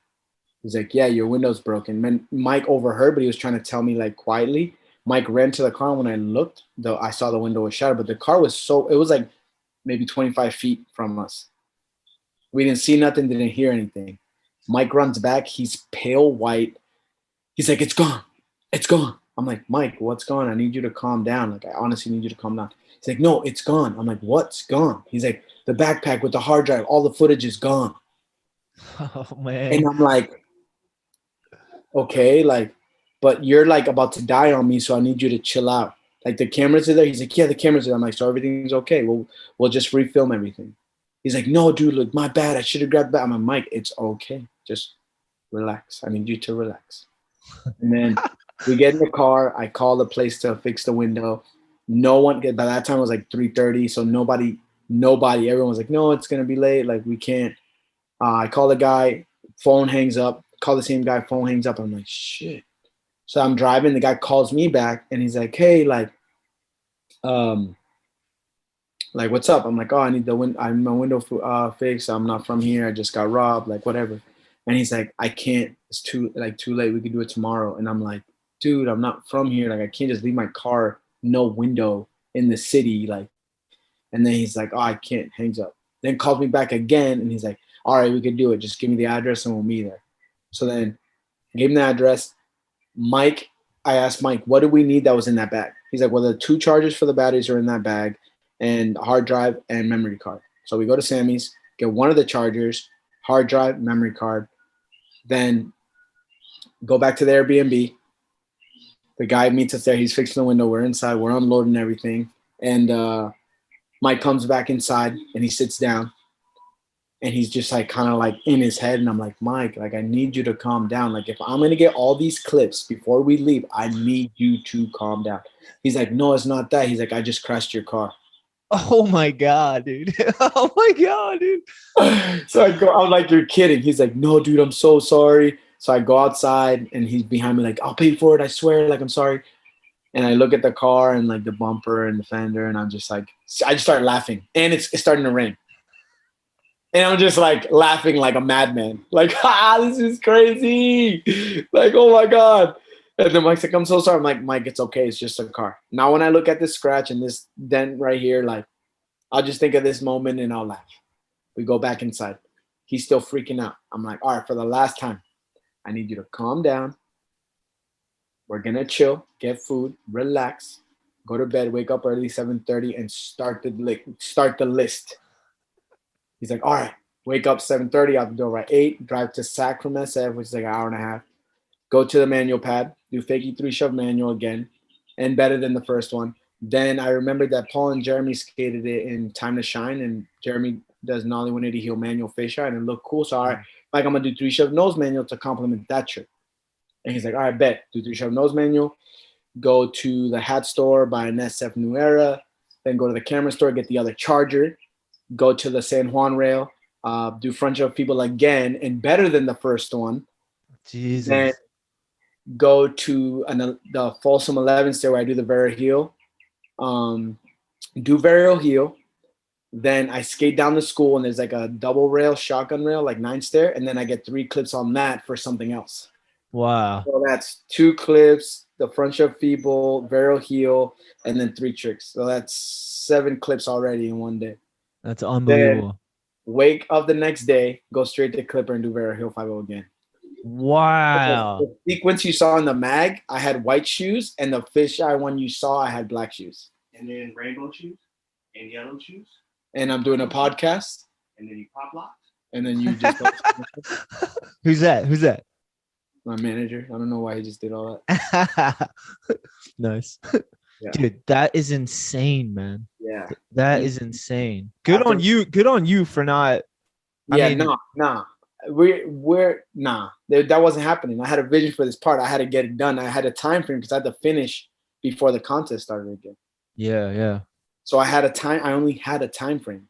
He's like, yeah, your window's broken. Mike overheard, but he was trying to tell me like quietly. Mike ran to the car. When I looked, though, I saw the window was shattered, but the car was it was like maybe 25 feet from us. We didn't see nothing, didn't hear anything. Mike runs back. He's pale white. He's like, it's gone. It's gone. I'm like, Mike, what's gone? I need you to calm down. Like, I honestly need you to calm down. He's like, no, it's gone. I'm like, what's gone? He's like, the backpack with the hard drive, all the footage is gone. Oh, man. And I'm like, okay, like, but you're like about to die on me, so I need you to chill out. Like, the cameras are there. He's like, yeah, the cameras are there. I'm like, so everything's okay. We'll just refilm everything. He's like, no, dude, look, my bad. I should have grabbed that. I'm like, Mike, it's okay. Just relax. I need you to relax. And then we get in the car. I call the place to fix the window. No one, by that time it was like 3:30. So nobody, everyone was like, no, it's going to be late. Like, we can't. I call the guy, phone hangs up. Call the same guy, phone hangs up. I'm like, shit. So I'm driving. The guy calls me back and he's like, hey, like, what's up? I'm like, oh, I need my window fixed. I'm not from here. I just got robbed, like, whatever. And he's like, I can't. It's too late. We could do it tomorrow. And I'm like, dude, I'm not from here. Like, I can't just leave my car, no window in the city. Like, and then he's like, oh, I can't. Hangs up. Then calls me back again. And he's like, all right, we could do it. Just give me the address and we'll meet there. So then I gave him the address. I asked Mike, what do we need that was in that bag? He's like, well, the 2 chargers for the batteries are in that bag and hard drive and memory card. So we go to Sammy's, get one of the chargers, hard drive, memory card, then go back to the Airbnb. The guy meets us there. He's fixing the window. We're inside. We're unloading everything. And Mike comes back inside and he sits down. And he's just like kind of like in his head. And I'm like, Mike, like, I need you to calm down. Like, if I'm going to get all these clips before we leave, I need you to calm down. He's like, no, it's not that. He's like, I just crashed your car. Oh, my God, dude. Oh, my God, dude. So I'm like, you're kidding. He's like, no, dude, I'm so sorry. So I go outside and he's behind me like, I'll pay for it. I swear. Like, I'm sorry. And I look at the car and like the bumper and the fender. And I'm just like, I just start laughing. And it's starting to rain. And I'm just like laughing like a madman. Like, this is crazy. Like, oh my God. And then Mike's like, I'm so sorry. I'm like, Mike, it's okay. It's just a car. Now, when I look at this scratch and this dent right here, like, I'll just think of this moment and I'll laugh. We go back inside. He's still freaking out. I'm like, all right, for the last time, I need you to calm down. We're going to chill, get food, relax, go to bed, wake up early, 7:30, and start the list. He's like, all right, wake up 7:30, out the door by 8, drive to SAC from SF, which is like an hour and a half. Go to the manual pad, do fakie 3-shove manual again, and better than the first one. Then I remembered that Paul and Jeremy skated it in Time to Shine, and Jeremy does nollie 180 heel manual face shot, and it looked cool. So, all right, like, I'm going to do 3-shove nose manual to complement that trick. And he's like, all right, bet. Do 3-shove nose manual. Go to the hat store, buy an SF New Era. Then go to the camera store, get the other charger. Go to the San Juan rail, do front shove people again, and better than the first one. Jesus. Then go to the Folsom 11 stair where I do the varial heel. Do varial heel. Then I skate down to school, and there's like a double rail, shotgun rail, like 9 stair, and then I get 3 clips on that for something else. Wow. So that's 2 clips, the front shove feeble, varial heel, and then 3 tricks. So that's 7 clips already in one day. That's unbelievable. Then wake up the next day, go straight to Clipper and do varial heel 5-0 again. Wow. The sequence you saw in the mag, I had white shoes, and the fisheye one you saw, I had black shoes. And then rainbow shoes and yellow shoes. And I'm doing a podcast. And then you pop locked. And then you just Who's that? my manager. I don't know why he just did all that. Nice. Yeah. Dude, that is insane, man. Yeah. That And is insane. Good after- on you. Good on you for not. Yeah, mean- nah. We're nah. That wasn't happening. I had a vision for this part. I had to get it done. I had a time frame because I had to finish before the contest started again. Yeah. So I had a time. I only had a time frame.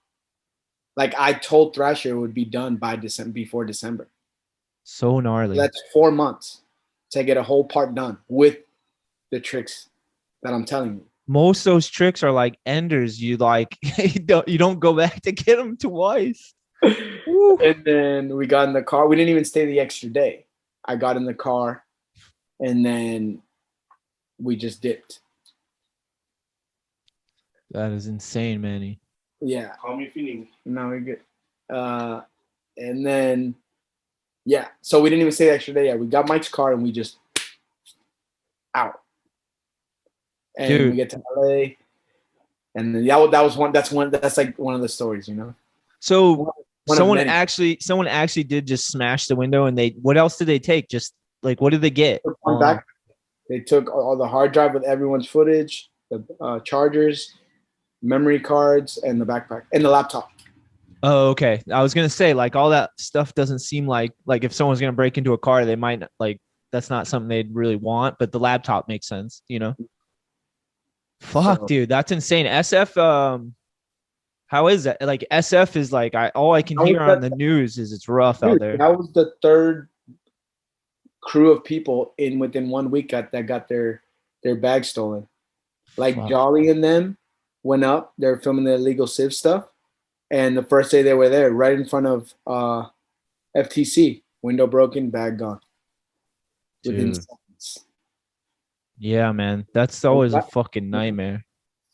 Like I told Thrasher it would be done by December, before December. So gnarly. That's 4 months to get a whole part done with the tricks that I'm telling you. Most of those tricks are like enders. You like you don't go back to get them twice. And then we got in the car. We didn't even stay the extra day. I got in the car, and then we just dipped. That is insane, Manny. Yeah. Call me if you need me. No, we're good. And then, yeah. So we didn't even stay the extra day. Yeah, we got Mike's car and we just out. And Dude. we get to LA, and then that's like one of the stories, you know. So One of someone many. actually did just smash the window, and what else did they take? Just like, what did they get? One back. They took all the hard drive with everyone's footage, the chargers, memory cards, and the backpack and the laptop. Oh, okay. I was gonna say, like, all that stuff doesn't seem like if someone's gonna break into a car, they might like, that's not something they'd really want, but the laptop makes sense, you know. Fuck, So- dude, that's insane. SF, how is that? Like, SF is like, all I can How hear is on that- the news is it's rough out Dude, there. that was the third crew of people within 1 week that got their bags stolen. Like Fuck. Jolly and them went up. They're filming the illegal Civ stuff, and the first day they were there, right in front of FTC, window broken, bag gone. Within Dude. seconds. Yeah, man, that's always a fucking nightmare.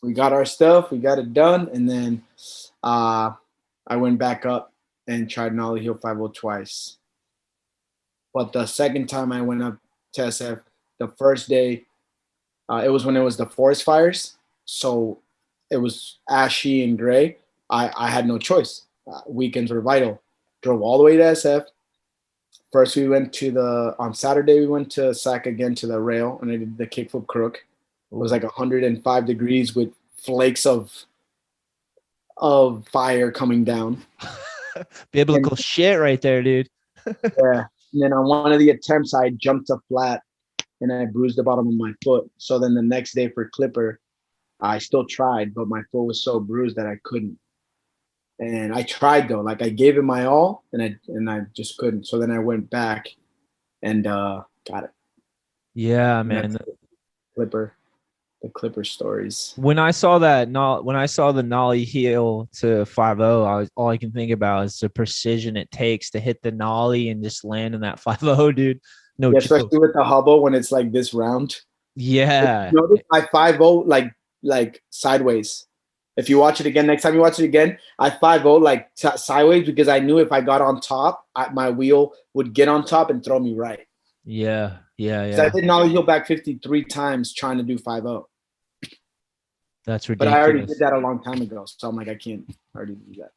We got our stuff, we got it done, and then I went back up and tried Nolly Hill 5 twice. But the second time I went up to SF, the first day, it was when it was the forest fires. So it was ashy and gray. I had no choice. Weekends were vital. Drove all the way to SF. First, we went on Saturday, we went to SAC again to the rail, and I did the kickflip crook. It was like 105 degrees with flakes of fire coming down. Biblical shit right there, dude. Yeah. And then on one of the attempts, I jumped up flat and I bruised the bottom of my foot. So then the next day for Clipper, I still tried, but my foot was so bruised that I couldn't. And I tried though, like I gave it my all, and I just couldn't. So then I went back and got it. Yeah, And man. that's the Clipper stories. When I saw the nollie heel to 5-0, all I can think about is the precision it takes to hit the nollie and just land in that 5-0, dude. No Yeah, joke. especially with the hubble when it's like this round. Yeah. Notice I 5-0 like sideways. If you watch it again, next time you watch it again, I 5-0 like sideways because I knew if I got on top, my wheel would get on top and throw me right. Yeah. I did nollie heel back 53 times trying to do 5-0. That's But ridiculous. I already did that a long time ago, so I'm like, I can't already do that.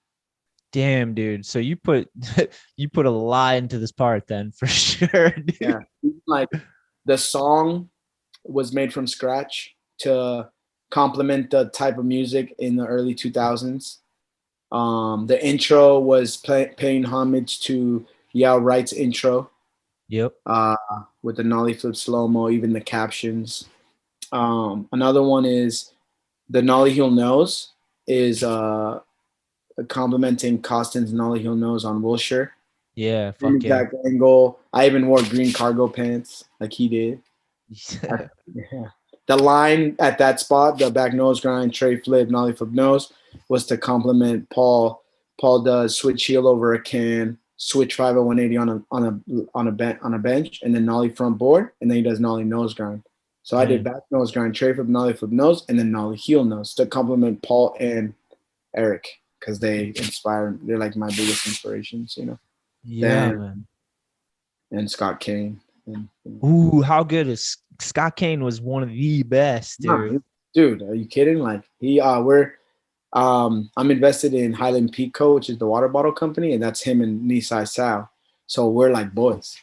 Damn, dude. So you put a lot into this part then, for sure, dude. Yeah, like the song was made from scratch to complement the type of music in the early 2000s. The intro was paying homage to Yao Wright's intro. Yep. With the nollie flip slow-mo, even the captions. Another one is the nollie heel nose is complimenting Costin's nollie heel nose on Wilshire. Yeah. Same Fuck yeah. exact angle. I even wore green cargo pants like he did. Yeah. The line at that spot, the back nose grind, tray flip, nollie flip nose, was to compliment Paul. Paul does switch heel over a can, switch 50180 on a bench, and then nollie front board, and then he does nollie nose grind. So I did back nose grind, tray flip, nollie flip nose, and then nollie heel nose to compliment Paul and Eric because they're like my biggest inspirations, you know. Yeah, Damn. man. And Scott Kane. Ooh, how good is Scott Kane? Was one of the best, dude. Dude, are you kidding? Like I'm invested in Highland Peak Co., which is the water bottle company, and that's him and Nisai Sal. So we're like boys.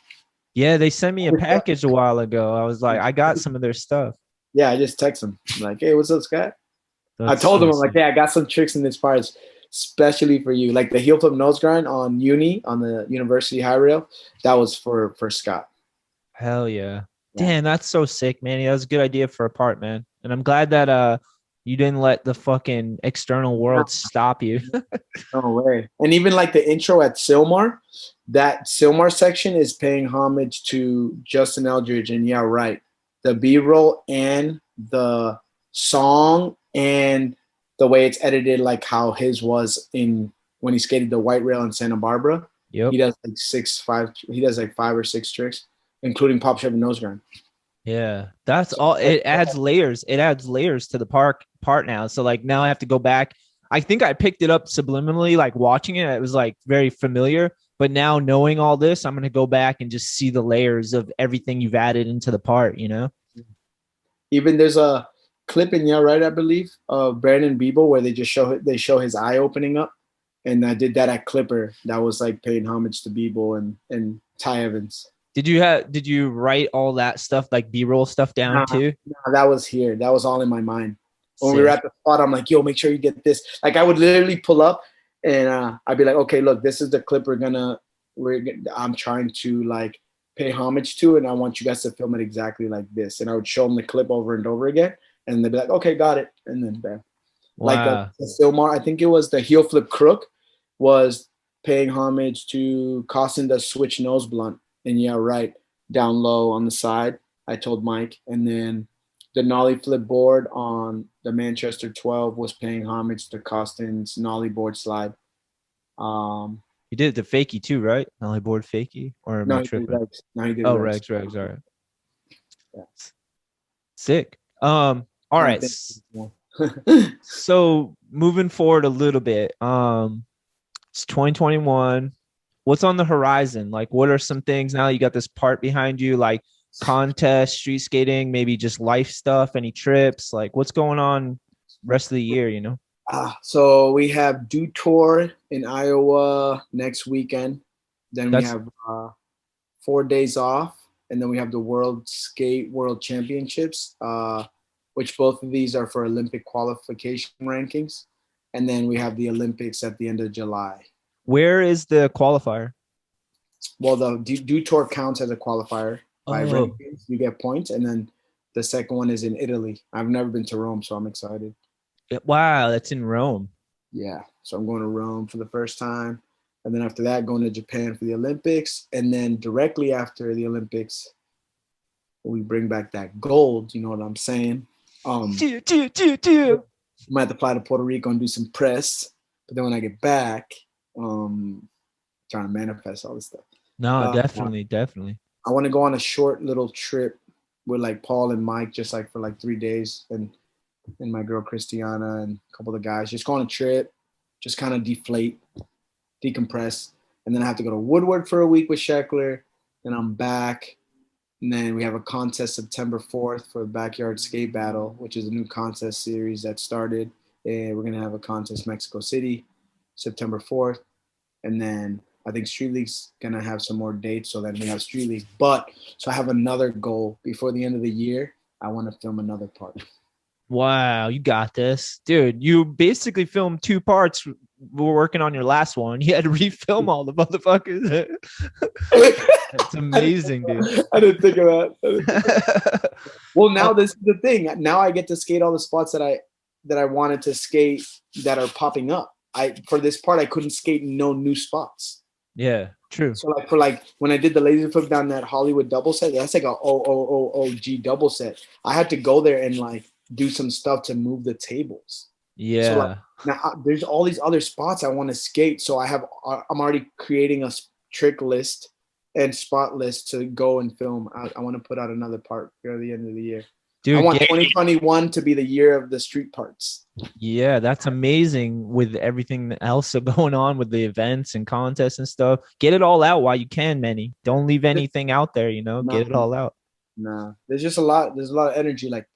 Yeah, they sent me a package a while ago. I was like, I got some of their stuff. Yeah, I just text him like, "Hey, what's up, Scott?" I That's told so him, I'm like, sick. "Hey, I got some tricks in this part, especially for you." Like the heel flip nose grind on on the University High Rail, that was for Scott. Hell yeah. Yeah. Damn, that's so sick, man. That was a good idea for a part, man. And I'm glad that you didn't let the fucking external world stop you. No way. And even like the intro at Silmar, that Silmar section is paying homage to Justin Eldridge. And yeah, right. The B roll and the song and the way it's edited, like how his was in when he skated the white rail in Santa Barbara. Yep. He does like he does like 5 or 6 tricks, including pop shove and nose grind. Yeah, that's all. It adds layers. It adds layers to the part now. So like now I have to go back. I think I picked it up subliminally, like watching it. It was like very familiar. But now knowing all this, I'm gonna go back and just see the layers of everything you've added into the part. You know? Even there's a clip in Yeah Right, I believe, of Brandon Biebel where they show his eye opening up, and I did that at Clipper. That was like paying homage to Biebel and Ty Evans. Did you write all that stuff like B-roll stuff down Nah, too? nah, that was here. That was all in my mind. When we were Sick. at the spot, I'm like, "Yo, make sure you get this." Like I would literally pull up, and I'd be like, "Okay, look, this is the clip I'm trying to like pay homage to, and I want you guys to film it exactly like this." And I would show them the clip over and over again, and they'd be like, "Okay, got it," and then bam. Like Wow. the Silmar, I think it was the heel flip crook was paying homage to Costin the switch nose blunt, and yeah, right, down low on the side. I told Mike, and then the nollie flip board on the Manchester 12 was paying homage to Costin's nollie board slide. You did the fakie too, right? Nollie board fakie, or am No, I he did tripping? regs. No, he did Oh, regs. regs. All right. Yeah. Sick. All Trying right. to think. So moving forward a little bit, it's 2021. What's on the horizon? Like, what are some things now you got this part behind you, like contest, street skating, maybe just life stuff, any trips? Like, what's going on rest of the year, you know? So we have Do Tour in Iowa next weekend. Then we That's have 4 days off, and then we have the World Championships, which both of these are for Olympic qualification rankings, and then we have the Olympics at the end of July. where is the qualifier? Well, the Do Tour counts as a qualifier by Oh, rankings. You get points, and then the second one is in Italy. I've never been to Rome, so I'm excited. wow, that's in Rome. Yeah, so I'm going to Rome for the first time, and then after that, going to Japan for the Olympics, and then directly after the Olympics, we bring back that gold. You know what I'm saying? Choo, choo, choo, choo. Might have to fly to Puerto Rico and do some press, but then when I get back, trying to manifest all this stuff. No, Uh, definitely. I want to go on a short little trip with like Paul and Mike, just like for like 3 days, and my girl Christiana and a couple of the guys. Just go on a trip, just kind of deflate, decompress, and then I have to go to Woodward for a week with Sheckler. Then I'm back, and then we have a contest September 4th for the Backyard Skate Battle, which is a new contest series that started. And we're gonna have a contest Mexico City, September 4th, and then I think Street League's gonna have some more dates, so then we have Street League. But so I have another goal before the end of the year. I want to film another part. Wow, you got this, dude. You basically filmed two parts. We're working on your last one. You had to refilm all the motherfuckers. It's amazing, dude. I didn't think of that. Well, now this is the thing. Now I get to skate all the spots that I wanted to skate that are popping up. For this part I couldn't skate no new spots. Yeah, true. So like when I did the laser flip down that Hollywood double set, that's like a OG double set. I had to go there and like do some stuff to move the tables. Yeah. So like, now there's all these other spots I want to skate. So I'm already creating a trick list and spot list to go and film. I want to put out another part for the end of the year. Dude, I want 2021 to be the year of the street parts. yeah, that's amazing with everything else going on with the events and contests and stuff. Get it all out while you can, Manny. Don't leave anything out there, you know, get it all out. Nah, there's just a lot. There's a lot of energy. Like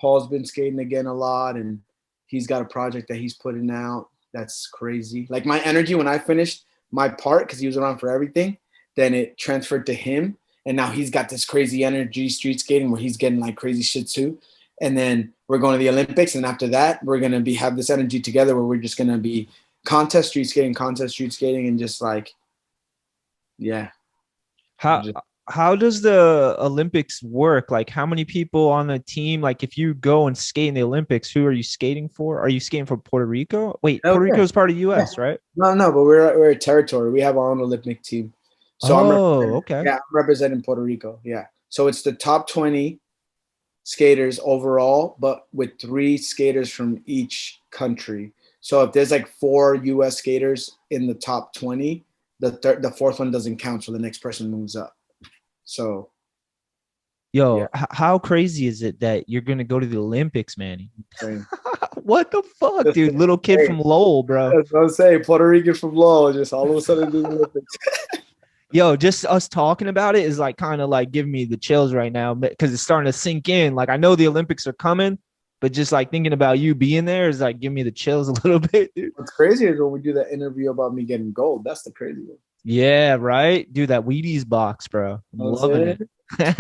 Paul's been skating again a lot, and he's got a project that he's putting out. That's crazy. Like my energy when I finished my part, because he was around for everything, then it transferred to him. and now he's got this crazy energy street skating where he's getting like crazy shit too. And then we're going to the Olympics, and after that, we're gonna have this energy together where we're just gonna be contest street skating, and just like, yeah. How does the Olympics work? Like, how many people on the team? Like, if you go and skate in the Olympics, who are you skating for? Are you skating for Puerto Rico? Wait, Puerto Rico is part of the U.S., right? No, but we're a territory. We have our own Olympic team. So okay. I'm representing Puerto Rico. Yeah. So it's the top 20 skaters overall, but with 3 skaters from each country. So if there's like 4 US skaters in the top 20, the fourth one doesn't count, so the next person moves up. So Yo, how crazy is it that you're gonna go to the Olympics, man? What the fuck, dude? Little kid from Lowell, bro. That's what I'm saying. Puerto Rican from Lowell, just all of a sudden do the Olympics. Yo, just us talking about it is like kind of like giving me the chills right now because it's starting to sink in. Like, I know the Olympics are coming, but just like thinking about you being there is like giving me the chills a little bit, dude. What's crazy is when we do that interview about me getting gold. That's the crazy one. Yeah, right. Dude, that Wheaties box, bro. I'm loving it. Get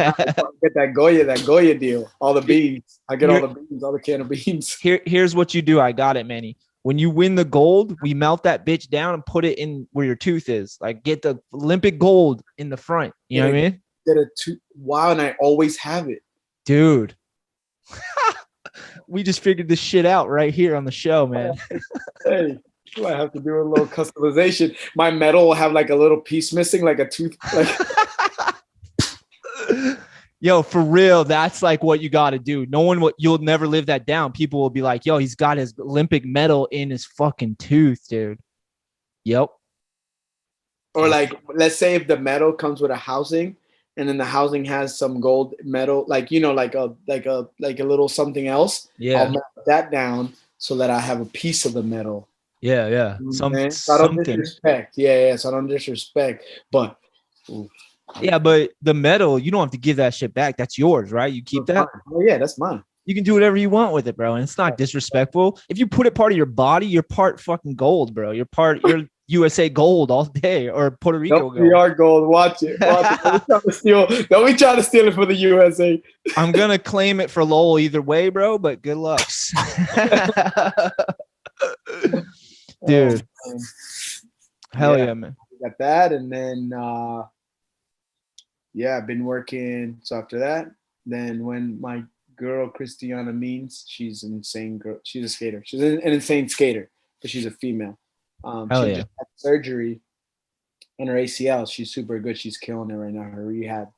that Goya deal. All the beans. I get all the beans, all the can of beans. Here's what you do. I got it, Manny. When you win the gold, we melt that bitch down and put it in where your tooth is. Like, get the Olympic gold in the front. You know what I mean? Get a tooth. Wow, and I always have it. Dude. We just figured this shit out right here on the show, man. Hey, I have to do a little customization. My medal will have like a little piece missing, like a tooth. Like Yo, for real, that's like what you got to do. You'll never live that down. People will be like, yo, he's got his Olympic medal in his fucking tooth, dude. Yep. Or like, let's say if the medal comes with a housing, and then the housing has some gold medal, like, you know, like a little something else. Yeah. I'll melt that down so that I have a piece of the medal. Yeah. So I don't disrespect. Yeah. So I don't disrespect. But yeah, but the medal, you don't have to give that shit back. That's yours, right? You keep that. Oh yeah, that's mine. You can do whatever you want with it, bro. And it's not disrespectful. If you put it part of your body, you're part fucking gold, bro. You're USA gold all day, or Puerto Rico gold. We are gold. Watch it. Don't be trying to steal it for the USA. I'm gonna claim it for Lowell either way, bro. But good lucks, dude. Hell yeah, man. We got that, and then I've been working. So after that, then when my girl Christiana Means, she's an insane girl. She's a skater. She's an insane skater, but she's a female. She just had surgery on her ACL. She's super good. She's killing it right now. Her rehab,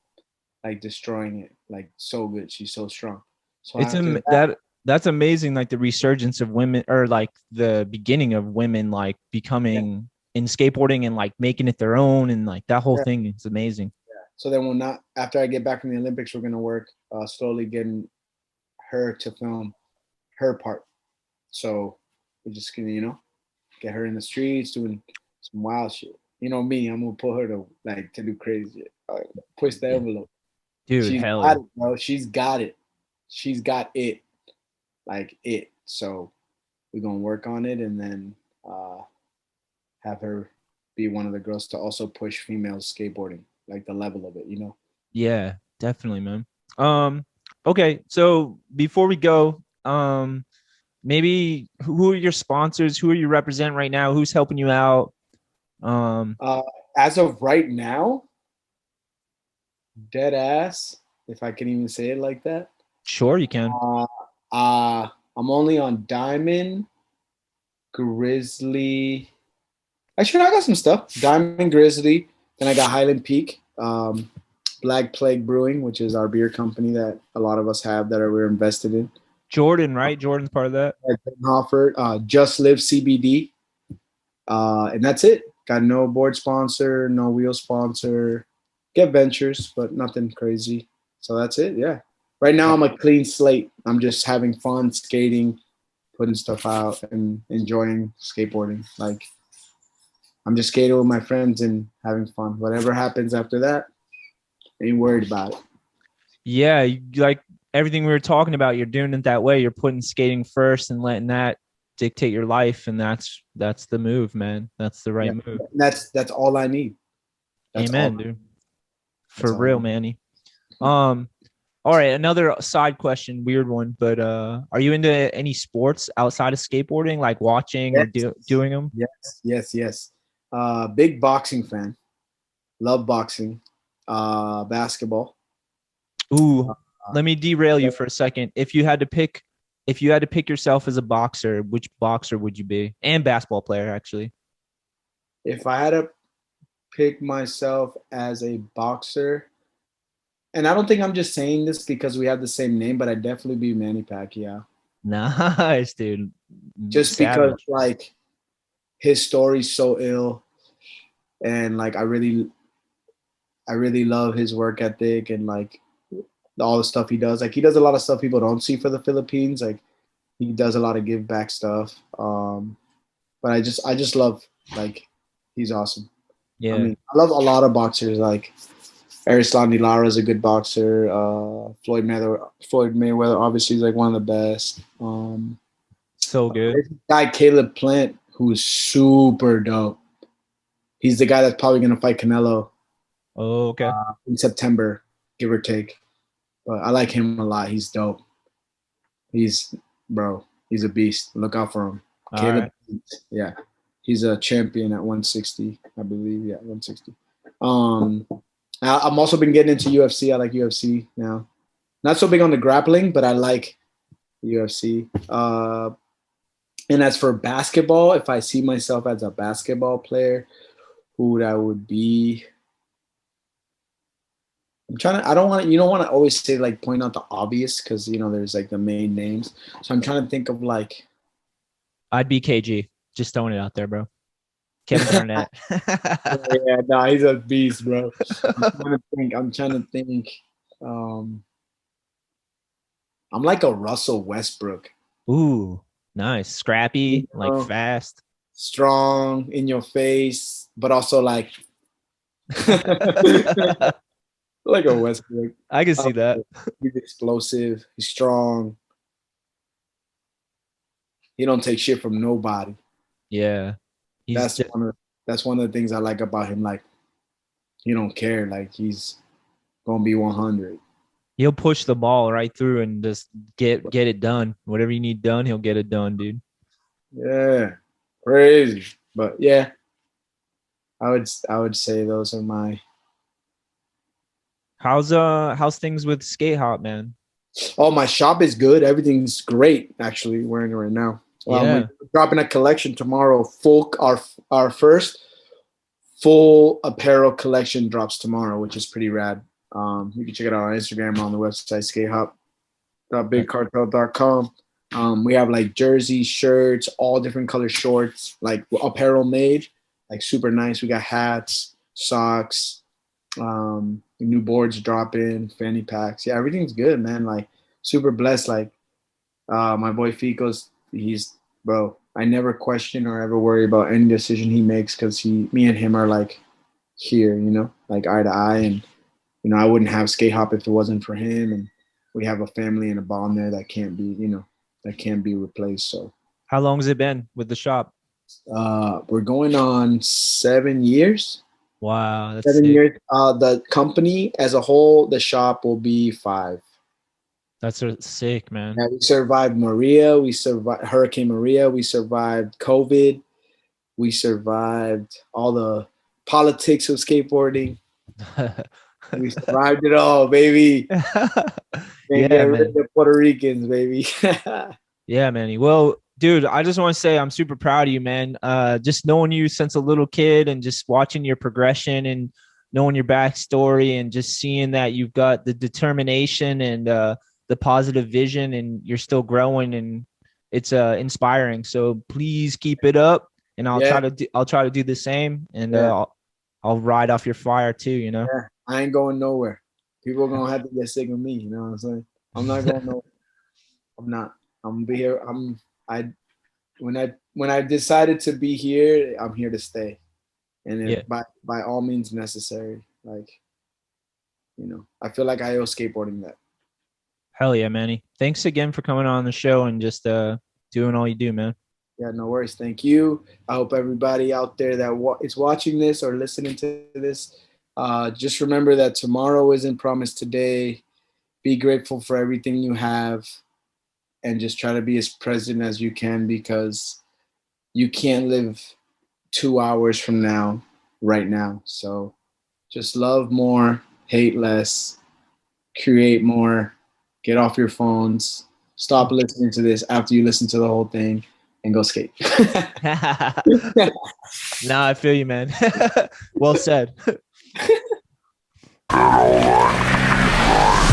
like destroying it, like so good. She's so strong. So that's amazing. Like the resurgence of women, or like the beginning of women, like becoming in skateboarding and like making it their own, and like that whole thing is amazing. Yeah. So then after I get back from the Olympics, we're gonna work slowly getting her to film her part. So we're just gonna, get her in the streets doing some wild shit. You know me, I'm gonna put her to do crazy shit. Push the envelope. Dude, she's hell got it, bro. She's got it. She's got it. Like it. So we're gonna work on it, and then have her be one of the girls to also push female skateboarding, like the level of it, Yeah, definitely, man. Okay, so before we go, maybe who are your sponsors? Who are you representing right now? Who's helping you out? As of right now, dead ass, if I can even say it like that. Sure, you can. I'm only on Diamond, Grizzly. Actually, I got some stuff. Diamond, Grizzly. Then I got Highland Peak, Black Plague Brewing, which is our beer company that a lot of us have that we're invested in. Jordan, right? Jordan's part of that. Hofford, Just Live CBD, and that's it. Got no board sponsor, no wheel sponsor. Get ventures, but nothing crazy. So that's it. Yeah. Right now I'm a clean slate. I'm just having fun skating, putting stuff out, and enjoying skateboarding. Like I'm just skating with my friends and having fun. Whatever happens after that, ain't worried about it. Yeah, like everything we were talking about, you're doing it that way. You're putting skating first and letting that dictate your life, and that's the move, man. That's the right move. That's all I need. That's Amen, dude. For real, Manny. All right, another side question, weird one, but are you into any sports outside of skateboarding, like watching or doing them? Yes. Big boxing fan. Love boxing. Basketball. Ooh, let me derail you for a second. If you had to pick yourself as a boxer, which boxer would you be? And basketball player, actually. If I had to pick myself as a boxer, and I don't think I'm just saying this because we have the same name, but I'd definitely be Manny Pacquiao. Nice, dude. Just Savage. because like his story's so ill, and like I really love his work ethic and like all the stuff he does. Like he does a lot of stuff people don't see for the Philippines. Like he does a lot of give back stuff. But I just love like he's awesome. Yeah. I mean, I love a lot of boxers. Like Aristotle Lara is a good boxer. Floyd Mayweather obviously is like one of the best. So good. There's this guy Caleb Plant who's super dope. He's the guy that's probably gonna fight Canelo Oh, okay. in September, give or take. But I like him a lot. He's dope. He's a beast. Look out for him. All Caleb, right. yeah. He's a champion at 160, I believe. Yeah, 160. I'm also been getting into UFC. I like UFC now. Not so big on the grappling, but I like UFC. And as for basketball, if I see myself as a basketball player, who that would be? I don't want to, you don't want to always say like point out the obvious because, you know, there's like the main names. So I'm trying to think of like. I'd be KG. Just throwing it out there, bro. Kevin Garnett. Yeah, no, he's a beast, bro. I'm trying to think. I'm like a Russell Westbrook. Ooh, nice. Scrappy, like fast. Strong, in your face, but also like like a Westbrook. I can see that. He's explosive. He's strong. He don't take shit from nobody. Yeah. That's one of the things I like about him. Like, he don't care. Like, he's gonna be 100. He'll push the ball right through and just get it done. Whatever you need done, he'll get it done, dude. Yeah, crazy. But yeah, I would say those are my. How's things with Skate Hop, man? Oh, my shop is good. Everything's great. Actually, wearing it right now. Yeah. We're dropping a collection tomorrow. Our first full apparel collection drops tomorrow, which is pretty rad. You can check it out on Instagram, on the website skatehop.bigcartel.com. We have like jerseys, shirts, all different color shorts, like apparel made, like super nice. We got hats, socks, new boards dropping, fanny packs. Yeah, everything's good, man. Like super blessed. Like my boy Fico's, I never question or ever worry about any decision he makes because me and him are like here, you know, like eye to eye. And, you know, I wouldn't have Skate Hop if it wasn't for him. And we have a family and a bond there that can't be replaced. So How long has it been with the shop? we're going on 7 years. Wow, that's 7 sick. years. The company as a whole, the shop will be 5. That's sick, man. Yeah, we survived Maria. We survived Hurricane Maria. We survived COVID. We survived all the politics of skateboarding. We survived it all, baby. Yeah, Get rid man. of the Puerto Ricans, baby. Yeah, man. Well, dude, I just want to say I'm super proud of you, man. Just knowing you since a little kid and just watching your progression and knowing your backstory and just seeing that you've got the determination and the positive vision and you're still growing, and it's inspiring. So please keep it up, and I'll try to do the same, and I'll ride off your fire too, you know. Yeah, I ain't going nowhere. People are gonna have to get sick of me, you know what I'm saying? I'm not going nowhere. I'm not. I'm gonna be here. When I decided to be here, I'm here to stay. And by all means necessary. Like, you know, I feel like I owe skateboarding that. Hell yeah, Manny. Thanks again for coming on the show and just doing all you do, man. Yeah, no worries. Thank you. I hope everybody out there that is watching this or listening to this Just remember that tomorrow isn't promised today. Be grateful for everything you have, and just try to be as present as you can, because you can't live 2 hours from now, right now. So just love more, hate less, create more, get off your phones, stop listening to this after you listen to the whole thing, and go skate. Nah, I feel you, man. Well said. All I need